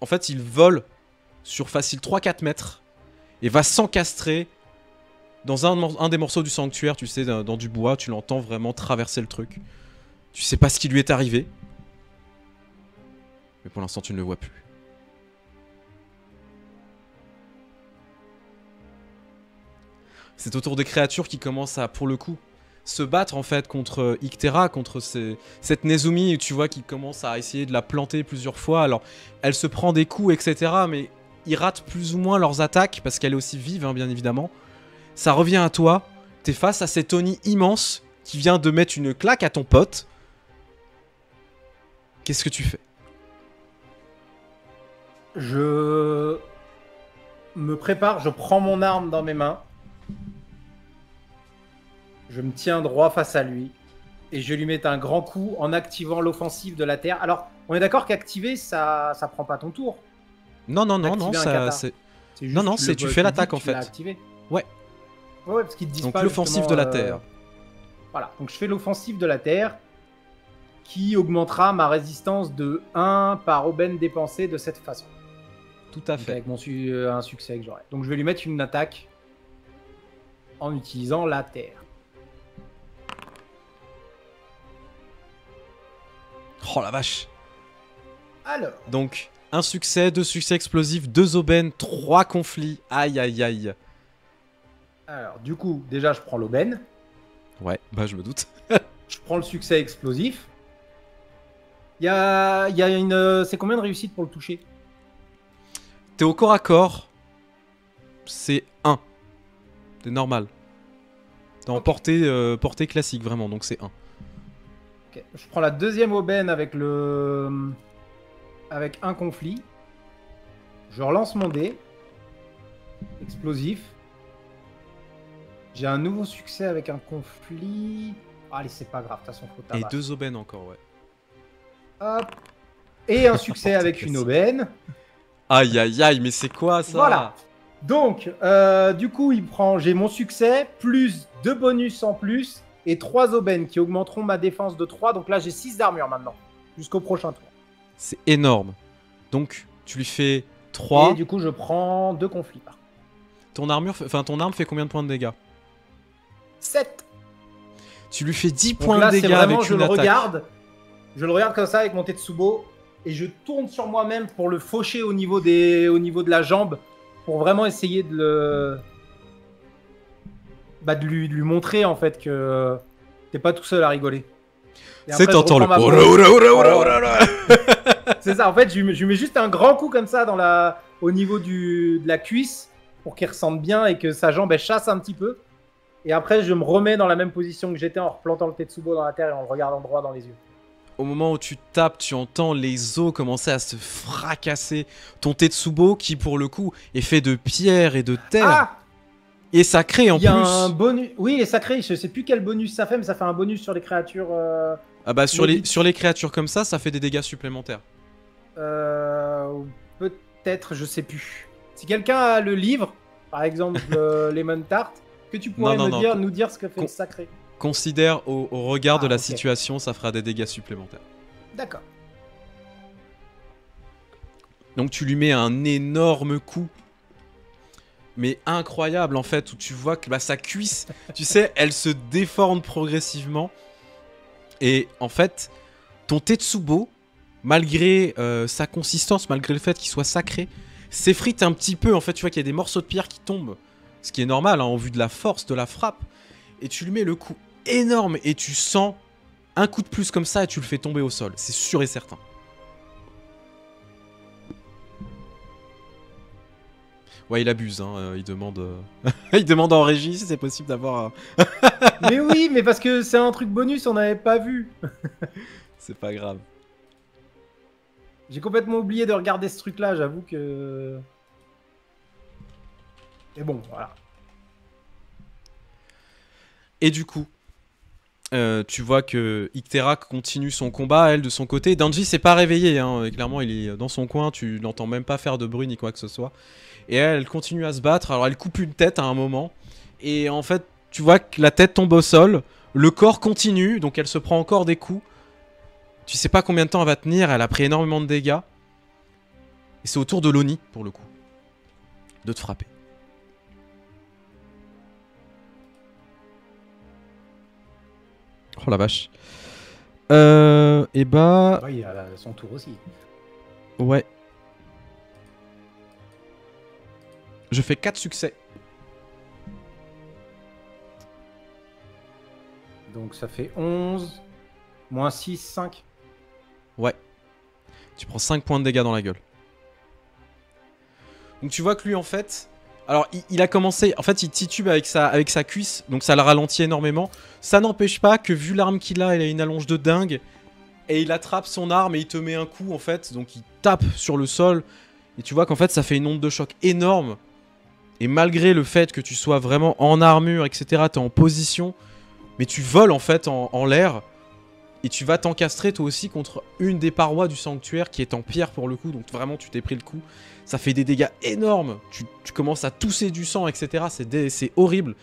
A: en fait, il vole sur facile 3-4 mètres. Et va s'encastrer dans un des morceaux du sanctuaire, tu sais, dans du bois. Tu l'entends vraiment traverser le truc. Tu sais pas ce qui lui est arrivé. Mais pour l'instant, tu ne le vois plus. C'est autour des créatures qui commencent à, pour le coup, se battre en fait contre Ictera, contre cette Nezumi, tu vois, qui commence à essayer de la planter plusieurs fois. Alors, elle se prend des coups, etc. Mais ils ratent plus ou moins leurs attaques, parce qu'elle est aussi vive, hein, bien évidemment. Ça revient à toi. T'es face à cet Oni immense qui vient de mettre une claque à ton pote. Qu'est-ce que tu fais?
B: Je me prépare, je prends mon arme dans mes mains. Je me tiens droit face à lui. Et je lui mets un grand coup en activant l'offensive de la Terre. Alors, on est d'accord qu'activer, ça prend pas ton tour.
A: Non, non, non, non,
B: Activer un
A: ça,
B: kata.
A: c'est...
B: C'est juste
A: Non, non,
B: tu
A: c'est
B: le-
A: tu
B: tu
A: fais
B: le
A: l'attaque
B: dis
A: en
B: que tu l'as
A: fait.
B: activé.
A: Ouais.
B: Ouais, parce qu'ils te disent
A: Donc
B: pas
A: l'offensive
B: justement,
A: de la Terre.
B: Voilà, donc je fais l'offensive de la Terre qui augmentera ma résistance de 1 par aubaine dépensée de cette façon.
A: Tout à
B: Donc
A: fait.
B: avec un succès que j'aurai. Donc je vais lui mettre une attaque en utilisant la Terre.
A: Oh la vache.
B: Alors,
A: Donc, un succès, 2 succès explosifs, 2 aubaines, 3 conflits. Aïe, aïe, aïe.
B: du coup, déjà je prends l'aubaine,
A: Ouais, bah je me doute.
B: je prends le succès explosif. Il y a une... C'est combien de réussites pour le toucher?
A: T'es au corps à corps. C'est 1. C'est normal. T'es en
B: Ok.
A: portée classique, vraiment, donc c'est 1.
B: Ok. Je prends la deuxième aubaine avec avec un conflit. Je relance mon dé. Explosif. J'ai un nouveau succès avec un conflit. Allez, c'est pas grave, de toute façon, faut
A: Et
B: tabasser.
A: 2 aubaines encore, ouais.
B: Hop. Et un succès
A: Portée
B: avec une
A: classique.
B: aubaine.
A: Aïe, aïe, aïe, mais c'est quoi ça?
B: Voilà. Donc, du coup, j'ai mon succès, plus 2 bonus en plus, et 3 aubaines qui augmenteront ma défense de 3. Donc là, j'ai 6 d'armure maintenant, jusqu'au prochain tour.
A: C'est énorme. Donc, tu lui fais 3.
B: Et du coup, je prends 2 conflits.
A: Ton arme fait combien de points de dégâts?
B: 7.
A: Tu lui fais 10
B: Donc
A: points
B: là,
A: de
B: c'est
A: dégâts
B: vraiment,
A: avec
B: je
A: une
B: le
A: attaque.
B: regarde. Je le regarde comme ça avec mon Tetsubo. Et je tourne sur moi-même pour le faucher au niveau de la jambe. Pour vraiment essayer de le... Bah, de lui montrer en fait que t'es pas tout seul à rigoler. Et
A: C'est
B: après, je
A: t'entends le...
B: reprends ma
A: Oula,
B: pose.
A: oula, oula, oula, oula, oula.
B: C'est ça, en fait, je lui mets juste un grand coup comme ça au niveau de la cuisse pour qu'il ressente bien et que sa jambe elle chasse un petit peu. Et après, je me remets dans la même position que j'étais en replantant le Tetsubo dans la terre et en le regardant droit dans les yeux.
A: Au moment où tu tapes, tu entends les os commencer à se fracasser. Ton Tetsubo, qui pour le coup est fait de pierre et de terre,
B: Ah,
A: et sacré en
B: il y a
A: plus.
B: un bonus. Oui, et sacré, je sais plus quel bonus ça fait, mais ça fait un bonus sur les créatures.
A: Ah bah sur les,
B: Maudite.
A: sur les créatures comme ça fait des dégâts supplémentaires.
B: Peut-être, je sais plus. Si quelqu'un a le livre, par exemple Lemon Tart, que tu pourrais
A: Non, non,
B: nous dire ce que fait le sacré.
A: Considère au regard de la
B: ok.
A: situation, ça fera des dégâts supplémentaires.
B: D'accord.
A: Donc tu lui mets un énorme coup. Mais incroyable en fait, où tu vois que bah, sa cuisse, tu sais, elle se déforme progressivement. Et en fait, ton Tetsubo, malgré sa consistance, malgré le fait qu'il soit sacré, s'effrite un petit peu. En fait, tu vois qu'il y a des morceaux de pierre qui tombent. Ce qui est normal, hein, en vue de la force de la frappe. Et tu lui mets le coup énorme et tu sens un coup de plus comme ça et tu le fais tomber au sol. C'est sûr et certain. Ouais, il abuse, hein, il demande il demande en régie si c'est possible d'avoir
B: Mais oui, mais parce que c'est un truc bonus, on n'avait pas vu.
A: C'est pas grave.
B: J'ai complètement oublié de regarder ce truc-là, j'avoue que... Mais bon, voilà.
A: Et du coup, tu vois que Ictera continue son combat, elle de son côté. Danji s'est pas réveillé, hein. Clairement il est dans son coin, tu l'entends même pas faire de bruit ni quoi que ce soit. Et elle continue à se battre, alors elle coupe une tête à un moment. Et en fait, tu vois que la tête tombe au sol, le corps continue, donc elle se prend encore des coups. Tu sais pas combien de temps elle va tenir, elle a pris énormément de dégâts. Et c'est au tour de Loni, pour le coup, de te frapper. Oh la vache. Et bah...
B: Oui, il a son tour aussi.
A: Ouais. Je fais 4 succès.
B: Donc ça fait 11. Moins 6, 5.
A: Ouais. Tu prends 5 points de dégâts dans la gueule. Donc tu vois que lui en fait... Alors il a commencé... En fait il titube avec sa cuisse. Donc ça le ralentit énormément. Ça n'empêche pas que vu l'arme qu'il a, il a une allonge de dingue. Et il attrape son arme et il te met un coup en fait. Donc il tape sur le sol. Et tu vois qu'en fait ça fait une onde de choc énorme. Et malgré le fait que tu sois vraiment en armure, etc. T'es en position. Mais tu voles en fait en l'air. Et tu vas t'encastrer toi aussi contre une des parois du sanctuaire qui est en pierre pour le coup. Donc vraiment tu t'es pris le coup. Ça fait des dégâts énormes. Tu commences à tousser du sang, etc. C'est horrible.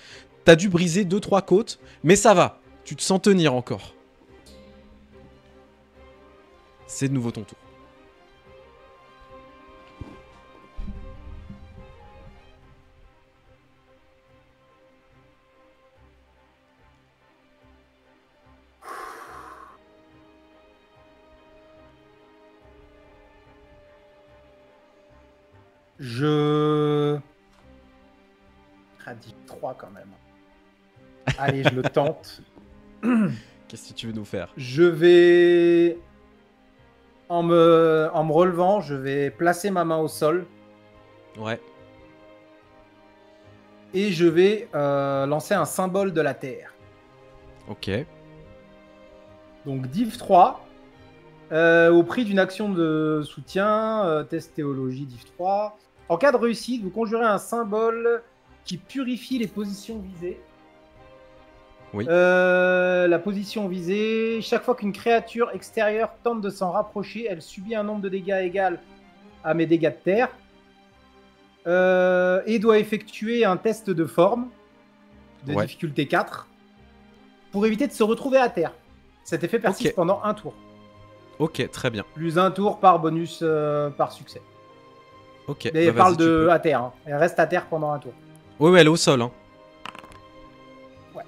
A: T'as dû briser 2-3 côtes. Mais ça va. Tu te sens tenir encore. C'est de nouveau ton tour.
B: Je... Ah, 3 quand même. Allez, je le tente.
A: Qu'est-ce que tu veux nous faire?
B: Je vais... En me relevant, je vais placer ma main au sol.
A: Ouais.
B: Et je vais lancer un symbole de la Terre.
A: Ok.
B: Donc div 3. Au prix d'une action de soutien, test théologie div 3. En cas de réussite, vous conjurez un symbole qui purifie les positions visées.
A: Oui.
B: La position visée, chaque fois qu'une créature extérieure tente de s'en rapprocher, elle subit un nombre de dégâts égal à mes dégâts de terre. Et doit effectuer un test de forme de difficulté 4 pour éviter de se retrouver à terre. Cet effet persiste pendant un tour.
A: Ok, très bien.
B: Plus un tour par bonus par succès.
A: Ok.
B: Mais elle parle de à terre. Hein. Elle reste à terre pendant un tour.
A: Oui, elle est au sol. Hein.
B: Ouais.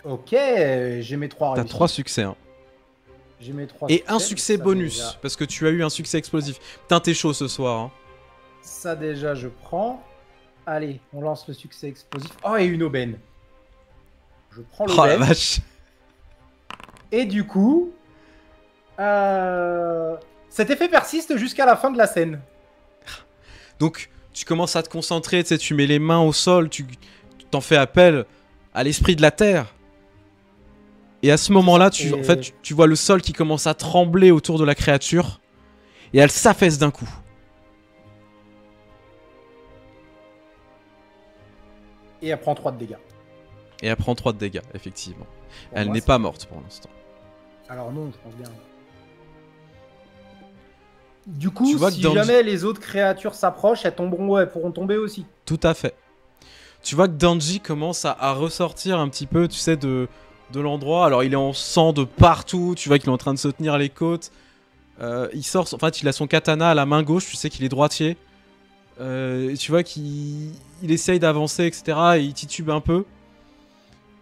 B: Ok, j'ai mes 3 réussites.
A: T'as 3 succès. Hein.
B: J'ai mes 3
A: Et
B: succès,
A: un succès bonus,
B: déjà...
A: parce que tu as eu un succès explosif. Putain, t'es chaud ce soir. Hein.
B: Ça déjà, je prends. Allez, on lance le succès explosif. Oh, et une aubaine. Je prends l'aubaine.
A: Oh la vache.
B: Et du coup... cet effet persiste jusqu'à la fin de la scène.
A: Donc, tu commences à te concentrer, tu sais, tu mets les mains au sol, tu t'en fais appel à l'esprit de la terre. Et à ce moment-là, en fait, tu vois le sol qui commence à trembler autour de la créature. Et elle s'affaisse d'un coup.
B: Et elle prend 3 de dégâts.
A: Et elle prend 3 de dégâts, effectivement.
B: Pour
A: elle
B: moi,
A: n'est pas morte pour l'instant.
B: Alors non, je pense bien. Du coup,
A: tu vois
B: si
A: que
B: jamais les autres créatures s'approchent, elles pourront tomber aussi.
A: Tout à fait. Tu vois que Danji commence à ressortir un petit peu, tu sais, de l'endroit. Alors, il est en sang de partout. Tu vois qu'il est en train de se tenir les côtes. Il sort... En fait, il a son katana à la main gauche. Tu sais qu'il est droitier. Tu vois qu'il essaye d'avancer, etc. Et il titube un peu.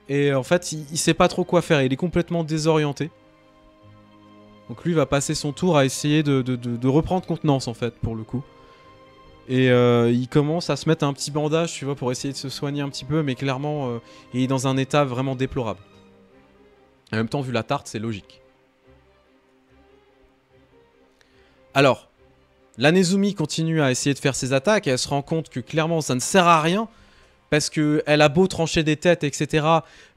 A: Et en fait, il sait pas trop quoi faire. Il est complètement désorienté. Donc lui va passer son tour à essayer de reprendre contenance, en fait, pour le coup. Et il commence à se mettre un petit bandage, tu vois, pour essayer de se soigner un petit peu. Mais clairement, il est dans un état vraiment déplorable. En même temps, vu la tarte, c'est logique. Alors, la Nezumi continue à essayer de faire ses attaques. Et elle se rend compte que clairement, ça ne sert à rien. Parce qu'elle a beau trancher des têtes, etc.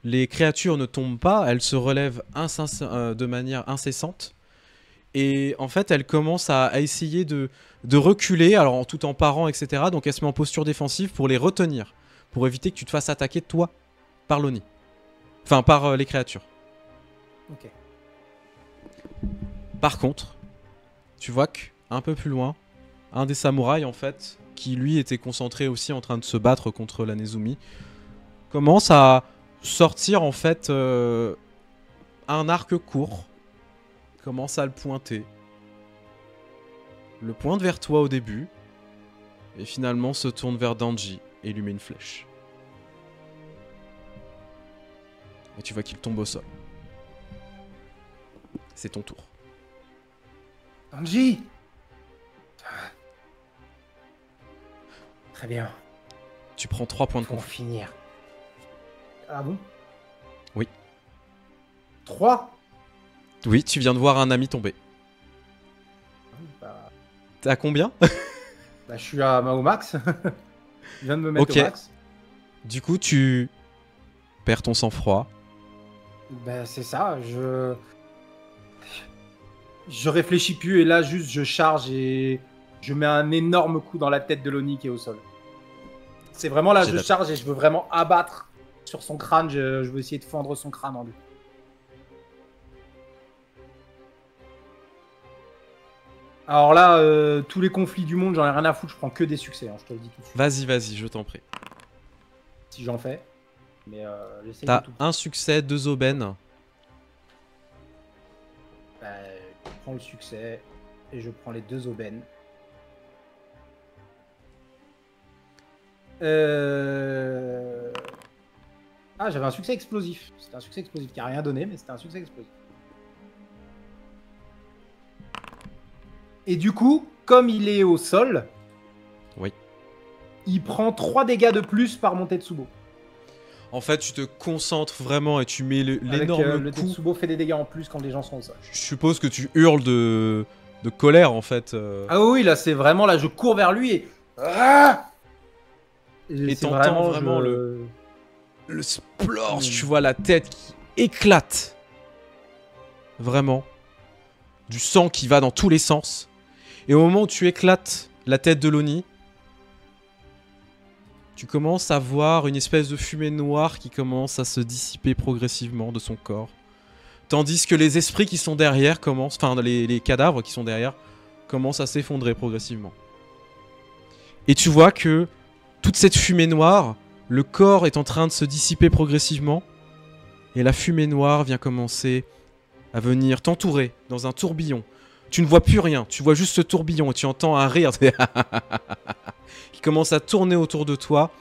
A: Les créatures ne tombent pas. Elles se relèvent de manière incessante. Et en fait, elle commence à essayer de reculer, alors tout en parant, etc. Donc elle se met en posture défensive pour les retenir. Pour éviter que tu te fasses attaquer toi par l'Oni. Enfin, par les créatures.
B: Ok.
A: Par contre, tu vois qu'un peu plus loin, un des samouraïs, en fait, qui lui était concentré aussi en train de se battre contre la Nezumi, commence à sortir, en fait, un arc court. Commence à le pointer. Le pointe vers toi au début. Et finalement se tourne vers Danji et lui met une flèche. Et tu vois qu'il tombe au sol. C'est ton tour.
B: Danji! Très bien.
A: Tu prends 3 points de
B: Pour
A: confiance.
B: finir. Ah bon?
A: Oui.
B: 3?
A: Oui, tu viens de voir un ami tomber.
B: Bah,
A: T'es à combien?
B: je suis au max. Je viens de me mettre
A: Ok.
B: au max.
A: Du coup, tu perds ton sang-froid.
B: Bah, c'est ça, je réfléchis plus et là juste je charge et je mets un énorme coup dans la tête de l'Oni qui est au sol. C'est vraiment là,
A: J'ai
B: je charge et je veux vraiment abattre sur son crâne, je veux essayer de fendre son crâne en deux. Alors là, tous les conflits du monde, j'en ai rien à foutre, je prends que des succès, hein, je te le dis tout de suite.
A: Vas-y, vas-y, je t'en prie.
B: Si j'en fais. Mais j'essaie de
A: T'as
B: tout.
A: un succès, 2 aubaines.
B: Bah, je prends le succès et je prends les 2 aubaines. Ah, j'avais un succès explosif. C'était un succès explosif qui a rien donné, mais c'était un succès explosif. Et du coup, comme il est au sol,
A: Oui.
B: il prend 3 dégâts de plus par mon Tetsubo.
A: En fait, tu te concentres vraiment et tu mets
B: Avec,
A: l'énorme
B: le
A: coup.
B: Tetsubo fait des dégâts en plus quand les gens sont au sol.
A: Je suppose que tu hurles de colère, en fait.
B: Ah oui, là, c'est vraiment, là, je cours vers lui et... Ah
A: Et
B: c'est
A: t'entends vraiment le splorge, tu vois la tête qui éclate. Vraiment. Du sang qui va dans tous les sens. Et au moment où tu éclates la tête de l'Oni, tu commences à voir une espèce de fumée noire qui commence à se dissiper progressivement de son corps. Tandis que les esprits qui sont derrière commencent, enfin les cadavres qui sont derrière, commencent à s'effondrer progressivement. Et tu vois que toute cette fumée noire, le corps est en train de se dissiper progressivement. Et la fumée noire vient commencer à venir t'entourer dans un tourbillon. Tu ne vois plus rien, tu vois juste ce tourbillon et tu entends un rire qui commence à tourner autour de toi.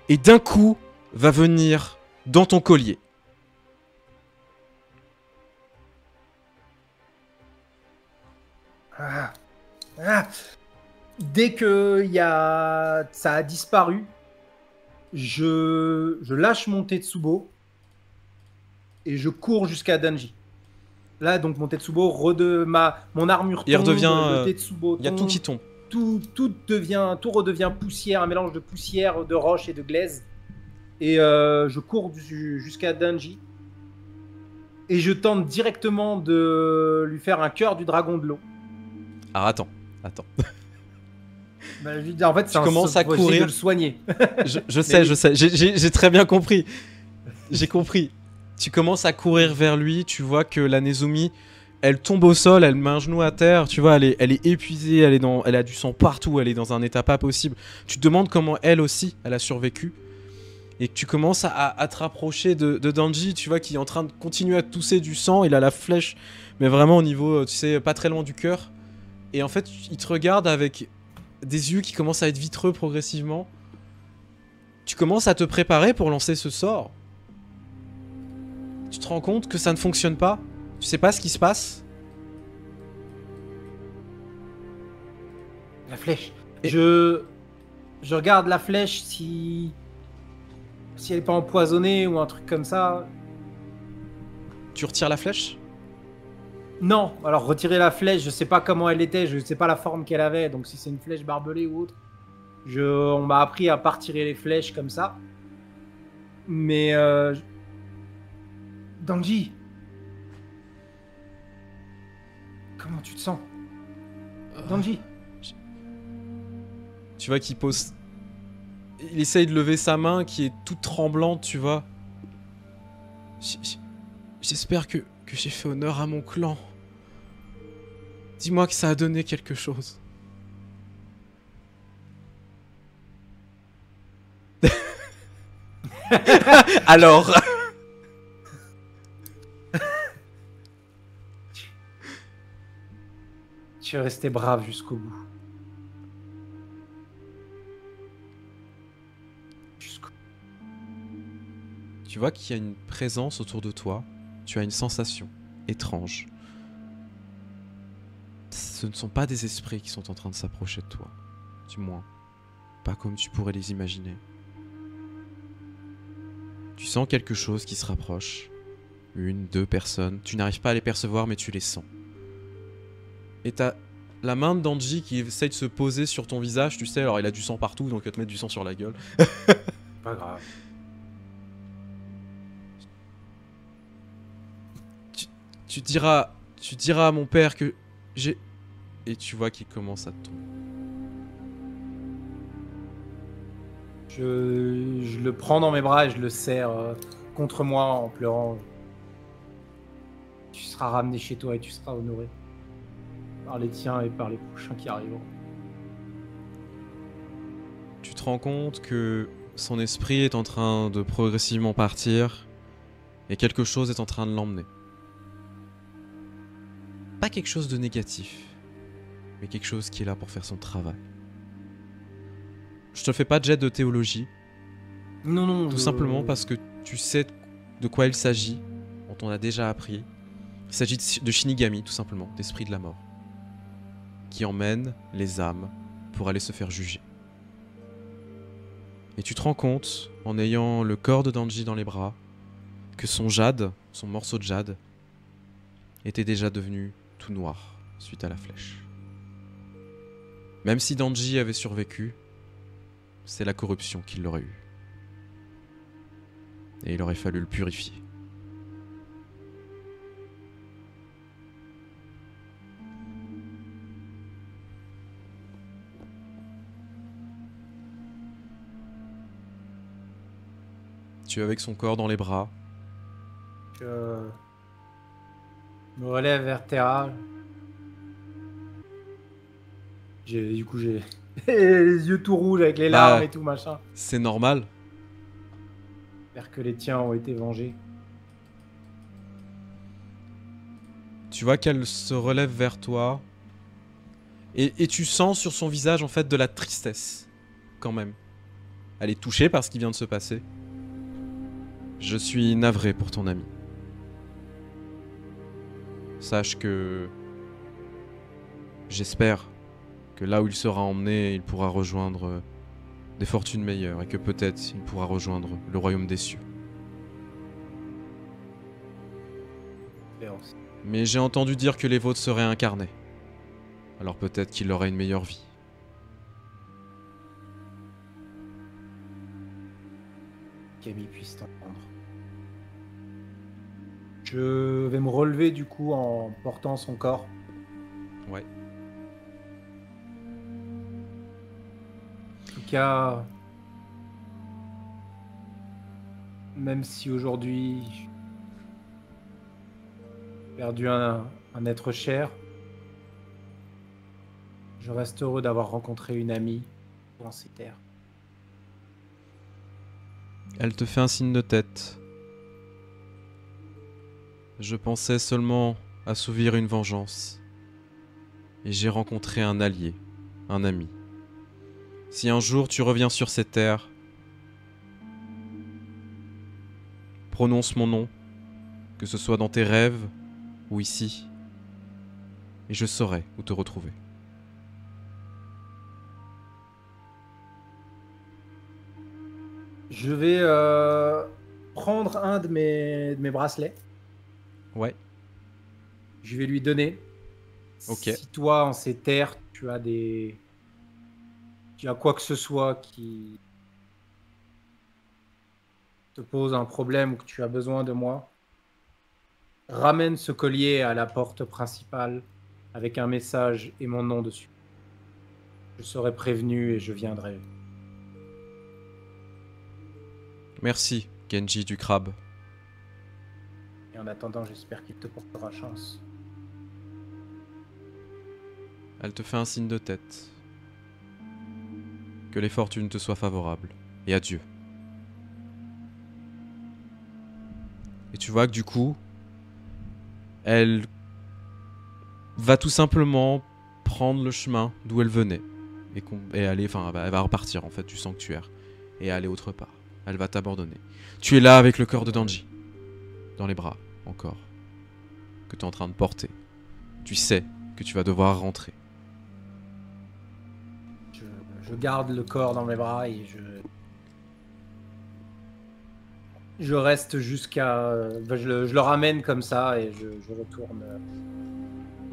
A: Et d'un coup, va venir dans ton collier.
B: Ah. Ah. Dès que ça a disparu, je lâche mon Tetsubo et je cours jusqu'à Danji. Là, donc mon Tetsubo mon armure tombe,
A: Il redevient,
B: le Tetsubo
A: Il y a tout
B: tombe,
A: qui tombe.
B: tout redevient poussière, un mélange de poussière, de roche et de glaise. Et je cours jusqu'à Danji et je tente directement de lui faire un cœur du dragon de l'eau.
A: Alors attends.
B: Bah, en fait,
A: Tu commences à
B: faut essayer
A: courir.
B: de le soigner.
A: Je sais. J'ai très bien compris. J'ai compris. Tu commences à courir vers lui. Tu vois que la Nezumi, elle tombe au sol, elle met un genou à terre. Tu vois, elle est épuisée, elle a du sang partout, elle est dans un état pas possible. Tu te demandes comment elle aussi, elle a survécu. Et que tu commences à te rapprocher de Danji, tu vois, qui est en train de continuer à tousser du sang. Il a la flèche, mais vraiment au niveau, tu sais, pas très loin du cœur. Et en fait, il te regarde avec des yeux qui commencent à être vitreux progressivement. Tu commences à te préparer pour lancer ce sort. Tu te rends compte que ça ne fonctionne pas. Tu sais pas ce qui se passe.
B: La flèche.
A: Et-
B: Je regarde la flèche si elle est pas empoisonnée ou un truc comme ça.
A: Tu retires la flèche.
B: Non, alors retirer la flèche, je sais pas comment elle était, je sais pas la forme qu'elle avait, donc si c'est une flèche barbelée ou autre. On m'a appris à pas retirer les flèches comme ça. Mais Danji, comment tu te sens? Danji,
A: Tu vois qu'il pose... Il essaye de lever sa main qui est toute tremblante, tu vois. J'espère que j'ai fait honneur à mon clan. Dis-moi que ça a donné quelque chose. Alors...
B: tu es resté brave jusqu'au bout.
A: Tu vois qu'il y a une présence autour de toi. Tu as une sensation étrange. Ce ne sont pas des esprits qui sont en train de s'approcher de toi. Du moins, pas comme tu pourrais les imaginer. Tu Tu sens quelque chose qui se rapproche. Une, deux personnes. Tu n'arrives pas à les percevoir, mais tu les sens. Et t'as la main de Danji qui essaye de se poser sur ton visage, tu sais, alors il a du sang partout, donc il va te mettre du sang sur la gueule.
B: Pas grave.
A: Tu diras à mon père que j'ai... Et tu vois qu'il commence à tomber.
B: Je le prends dans mes bras et je le serre contre moi en pleurant. Tu seras ramené chez toi et tu seras honoré par les tiens et par les prochains qui arriveront.
A: Tu te rends compte que son esprit est en train de progressivement partir et quelque chose est en train de l'emmener. Pas quelque chose de négatif, mais quelque chose qui est là pour faire son travail. Je te fais pas de jet de théologie,
B: Non,
A: tout simplement parce que tu sais de quoi il s'agit, on t'en a déjà appris. Il s'agit de Shinigami, tout simplement, d'esprit de la mort, qui emmène les âmes pour aller se faire juger. Et tu te rends compte, en ayant le corps de Danji dans les bras, que son jade, son morceau de jade, était déjà devenu tout noir suite à la flèche. Même si Danji avait survécu, c'est la corruption qui l'aurait eu. Et il aurait fallu le purifier. Tu es avec son corps dans les bras.
B: Je me relève vers Terra. Du coup, j'ai les yeux tout rouges avec les larmes et tout machin.
A: C'est normal.
B: J'espère que les tiens ont été vengés.
A: Tu vois qu'elle se relève vers toi. Et tu sens sur son visage en fait de la tristesse. Quand même. Elle est touchée par ce qui vient de se passer. Je suis navré pour ton ami. Sache que... J'espère que là où il sera emmené, il pourra rejoindre des fortunes meilleures et que peut-être il pourra rejoindre le royaume des cieux. Mais j'ai entendu dire que les vôtres seraient incarnés. Alors peut-être qu'il aurait une meilleure vie.
B: Camille puisse t'entendre. Je vais me relever du coup en portant son corps.
A: Ouais.
B: En tout cas, même si aujourd'hui j'ai perdu un être cher, je reste heureux d'avoir rencontré une amie dans ces terres.
A: Elle te fait un signe de tête. Je pensais seulement assouvir une vengeance. Et j'ai rencontré un allié, un ami. Si un jour tu reviens sur ces terres, prononce mon nom, que ce soit dans tes rêves ou ici, et je saurai où te retrouver.
B: Je vais prendre un de mes bracelets.
A: Ouais.
B: Je vais lui donner.
A: Ok.
B: Si toi, en ces terres, tu as quoi que ce soit qui te pose un problème ou que tu as besoin de moi, ramène ce collier à la porte principale avec un message et mon nom dessus. Je serai prévenu et je viendrai.
A: Merci, Genji du crabe.
B: Et en attendant, j'espère qu'il te portera chance.
A: Elle te fait un signe de tête. Que les fortunes te soient favorables. Et adieu. Et tu vois que du coup, elle va tout simplement prendre le chemin d'où elle venait. Et aller, enfin, elle va repartir en fait du sanctuaire. Et aller autre part. Elle va t'abandonner. Tu es là avec le corps de Danji. Dans les bras, encore. Que tu es en train de porter. Tu sais que tu vas devoir rentrer.
B: Je garde le corps dans mes bras et Je reste jusqu'à... je le ramène comme ça et je retourne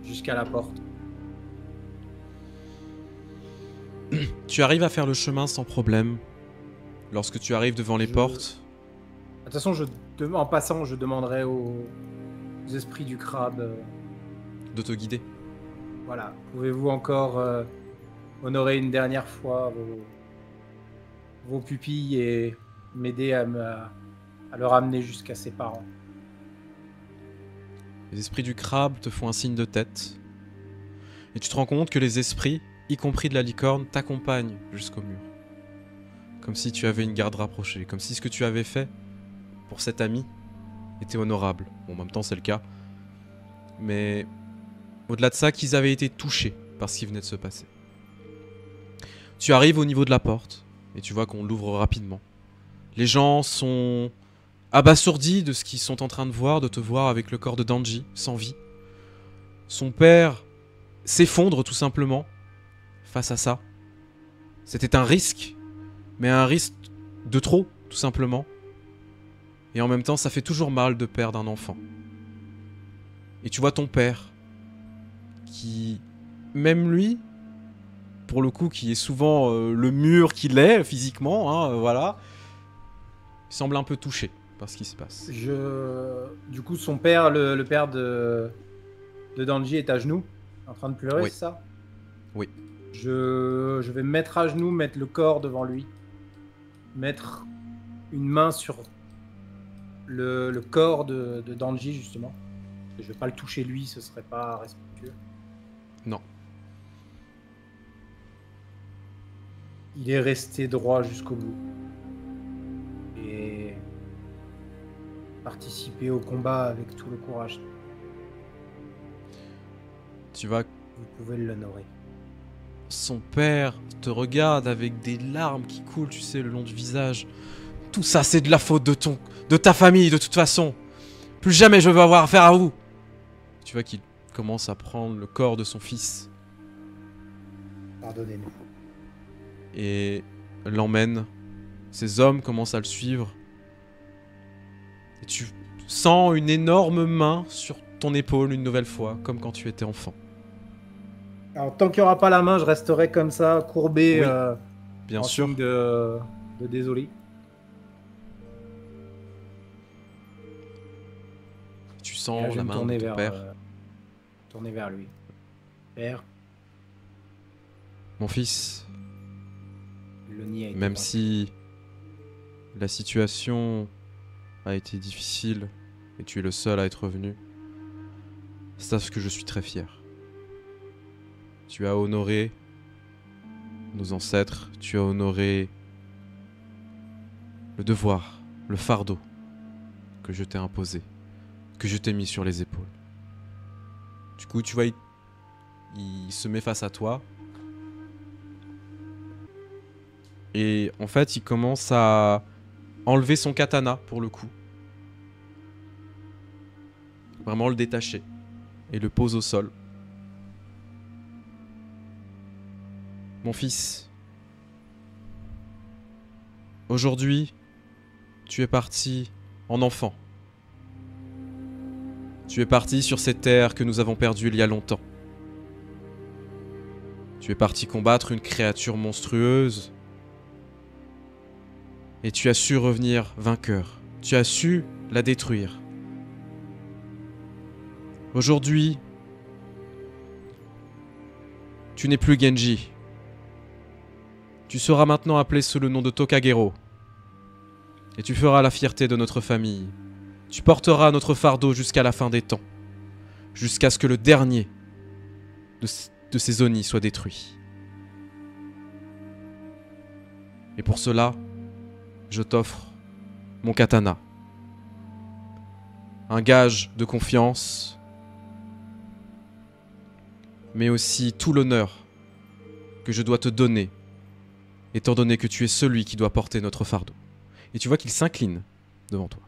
B: jusqu'à la porte.
A: Tu arrives à faire le chemin sans problème. Lorsque tu arrives devant les portes,
B: De toute façon, en passant, je demanderai aux esprits du crabe...
A: de te guider.
B: voilà, pouvez-vous encore honorer une dernière fois vos pupilles et m'aider à le ramener jusqu'à ses parents?
A: Les esprits du crabe te font un signe de tête. Et tu te rends compte que les esprits, y compris de la licorne, t'accompagnent jusqu'au mur. Comme si tu avais une garde rapprochée. Comme si ce que tu avais fait pour cet ami était honorable. Bon, en même temps, c'est le cas. Mais au-delà de ça, qu'ils avaient été touchés par ce qui venait de se passer. Tu arrives au niveau de la porte et tu vois qu'on l'ouvre rapidement. Les gens sont abasourdis de ce qu'ils sont en train de voir, de te voir avec le corps de Danji, sans vie. Son père s'effondre tout simplement face à ça. C'était un risque, mais un risque de trop, tout simplement. Et en même temps, ça fait toujours mal de perdre un enfant. Et tu vois ton père, qui, même lui, pour le coup, qui est souvent le mur qu'il est physiquement, hein, voilà, il semble un peu touché par ce qui se passe.
B: Du coup, son père, le père de Danji est à genoux, en train de pleurer,
A: Oui.
B: c'est ça?
A: Oui.
B: Je vais me mettre à genoux, mettre le corps devant lui, mettre une main sur le corps de Danji, justement. Je vais pas le toucher lui, ce serait pas respectueux.
A: Non.
B: Il est resté droit jusqu'au bout. Et participer au combat avec tout le courage.
A: Tu vois,
B: Vous pouvez l'honorer.
A: son père te regarde avec des larmes qui coulent, tu sais, le long du visage. Tout ça, c'est de la faute de ta famille, de toute façon. Plus jamais je veux avoir affaire à vous. Tu vois qu'il commence à prendre le corps de son fils
B: Pardonnez-nous.
A: et l'emmène. Ses hommes commencent à le suivre. Et tu sens une énorme main sur ton épaule une nouvelle fois, comme quand tu étais enfant.
B: Alors, tant qu'il n'y aura pas la main, je resterai comme ça, courbé,
A: Oui, Bien
B: en
A: sûr.
B: signe de désolé.
A: Tu
B: Et là,
A: sens
B: je vais
A: la
B: me
A: main de
B: tourner
A: ton père.
B: tourner vers lui. Père,
A: Mon fils,
B: le nid a été
A: même
B: vaincu.
A: si la situation a été difficile et tu es le seul à être revenu, sache que je suis très fier. Tu as honoré nos ancêtres, tu as honoré le devoir, le fardeau que je t'ai imposé, que je t'ai mis sur les épaules. Du coup, tu vois, il se met face à toi. Et en fait, il commence à enlever son katana, pour le coup. Vraiment le détacher. Et le pose au sol. Mon fils, aujourd'hui, tu es parti en enfant. Tu es parti sur ces terres que nous avons perdues il y a longtemps. Tu es parti combattre une créature monstrueuse. Et tu as su revenir vainqueur. Tu as su la détruire. Aujourd'hui, tu n'es plus Genji. Tu seras maintenant appelé sous le nom de Tokagero. Et tu feras la fierté de notre famille. Tu porteras notre fardeau jusqu'à la fin des temps. Jusqu'à ce que le dernier de ces Oni soit détruit. Et pour cela, je t'offre mon katana. Un gage de confiance, mais aussi tout l'honneur que je dois te donner, étant donné que tu es celui qui doit porter notre fardeau. Et tu vois qu'il s'incline devant toi.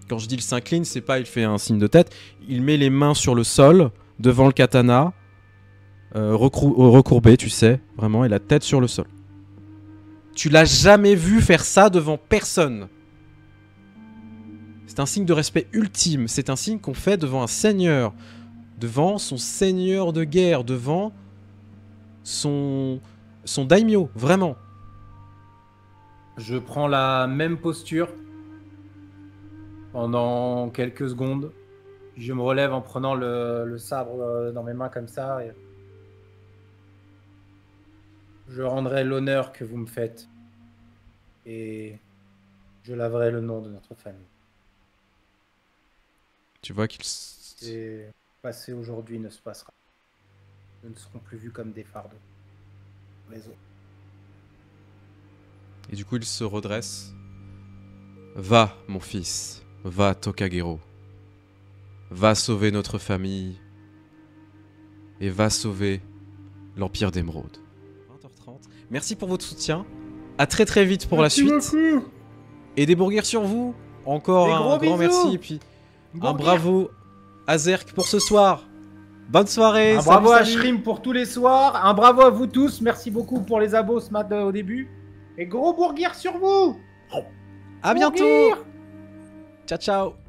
A: Quand je dis il s'incline, c'est pas il fait un signe de tête, il met les mains sur le sol, devant le katana, recourbé, tu sais, vraiment, et la tête sur le sol. Tu l'as jamais vu faire ça devant personne. C'est un signe de respect ultime. C'est un signe qu'on fait devant un seigneur. Devant son seigneur de guerre. Devant son daimyo. Vraiment.
B: Je prends la même posture pendant quelques secondes. Je me relève en prenant le sabre dans mes mains comme ça. Et je rendrai l'honneur que vous me faites. Et je laverai le nom de notre famille.
A: Tu vois qu'il...
B: Et passé aujourd'hui ne se passera. Nous ne serons plus vus comme des fardeaux. Les autres.
A: Et du coup, il se redresse. Va, mon fils. Va, Tokagero. Va sauver notre famille. Et va sauver l'Empire d'Émeraude. 20h30. Merci pour votre soutien. À très très vite pour
B: Merci
A: la suite.
B: Beaucoup.
A: Et des burgers sur vous. Encore
B: Des
A: un
B: gros
A: grand
B: bisous.
A: merci. Et puis un
B: Burger.
A: bravo à Zerk pour ce soir. Bonne soirée.
B: Un
A: Salut,
B: bravo à
A: salut.
B: Shrim pour tous les soirs. Un bravo à vous tous. Merci beaucoup pour les abos ce matin au début. Et gros burger sur vous.
A: À bientôt.
B: Burger.
A: Ciao ciao.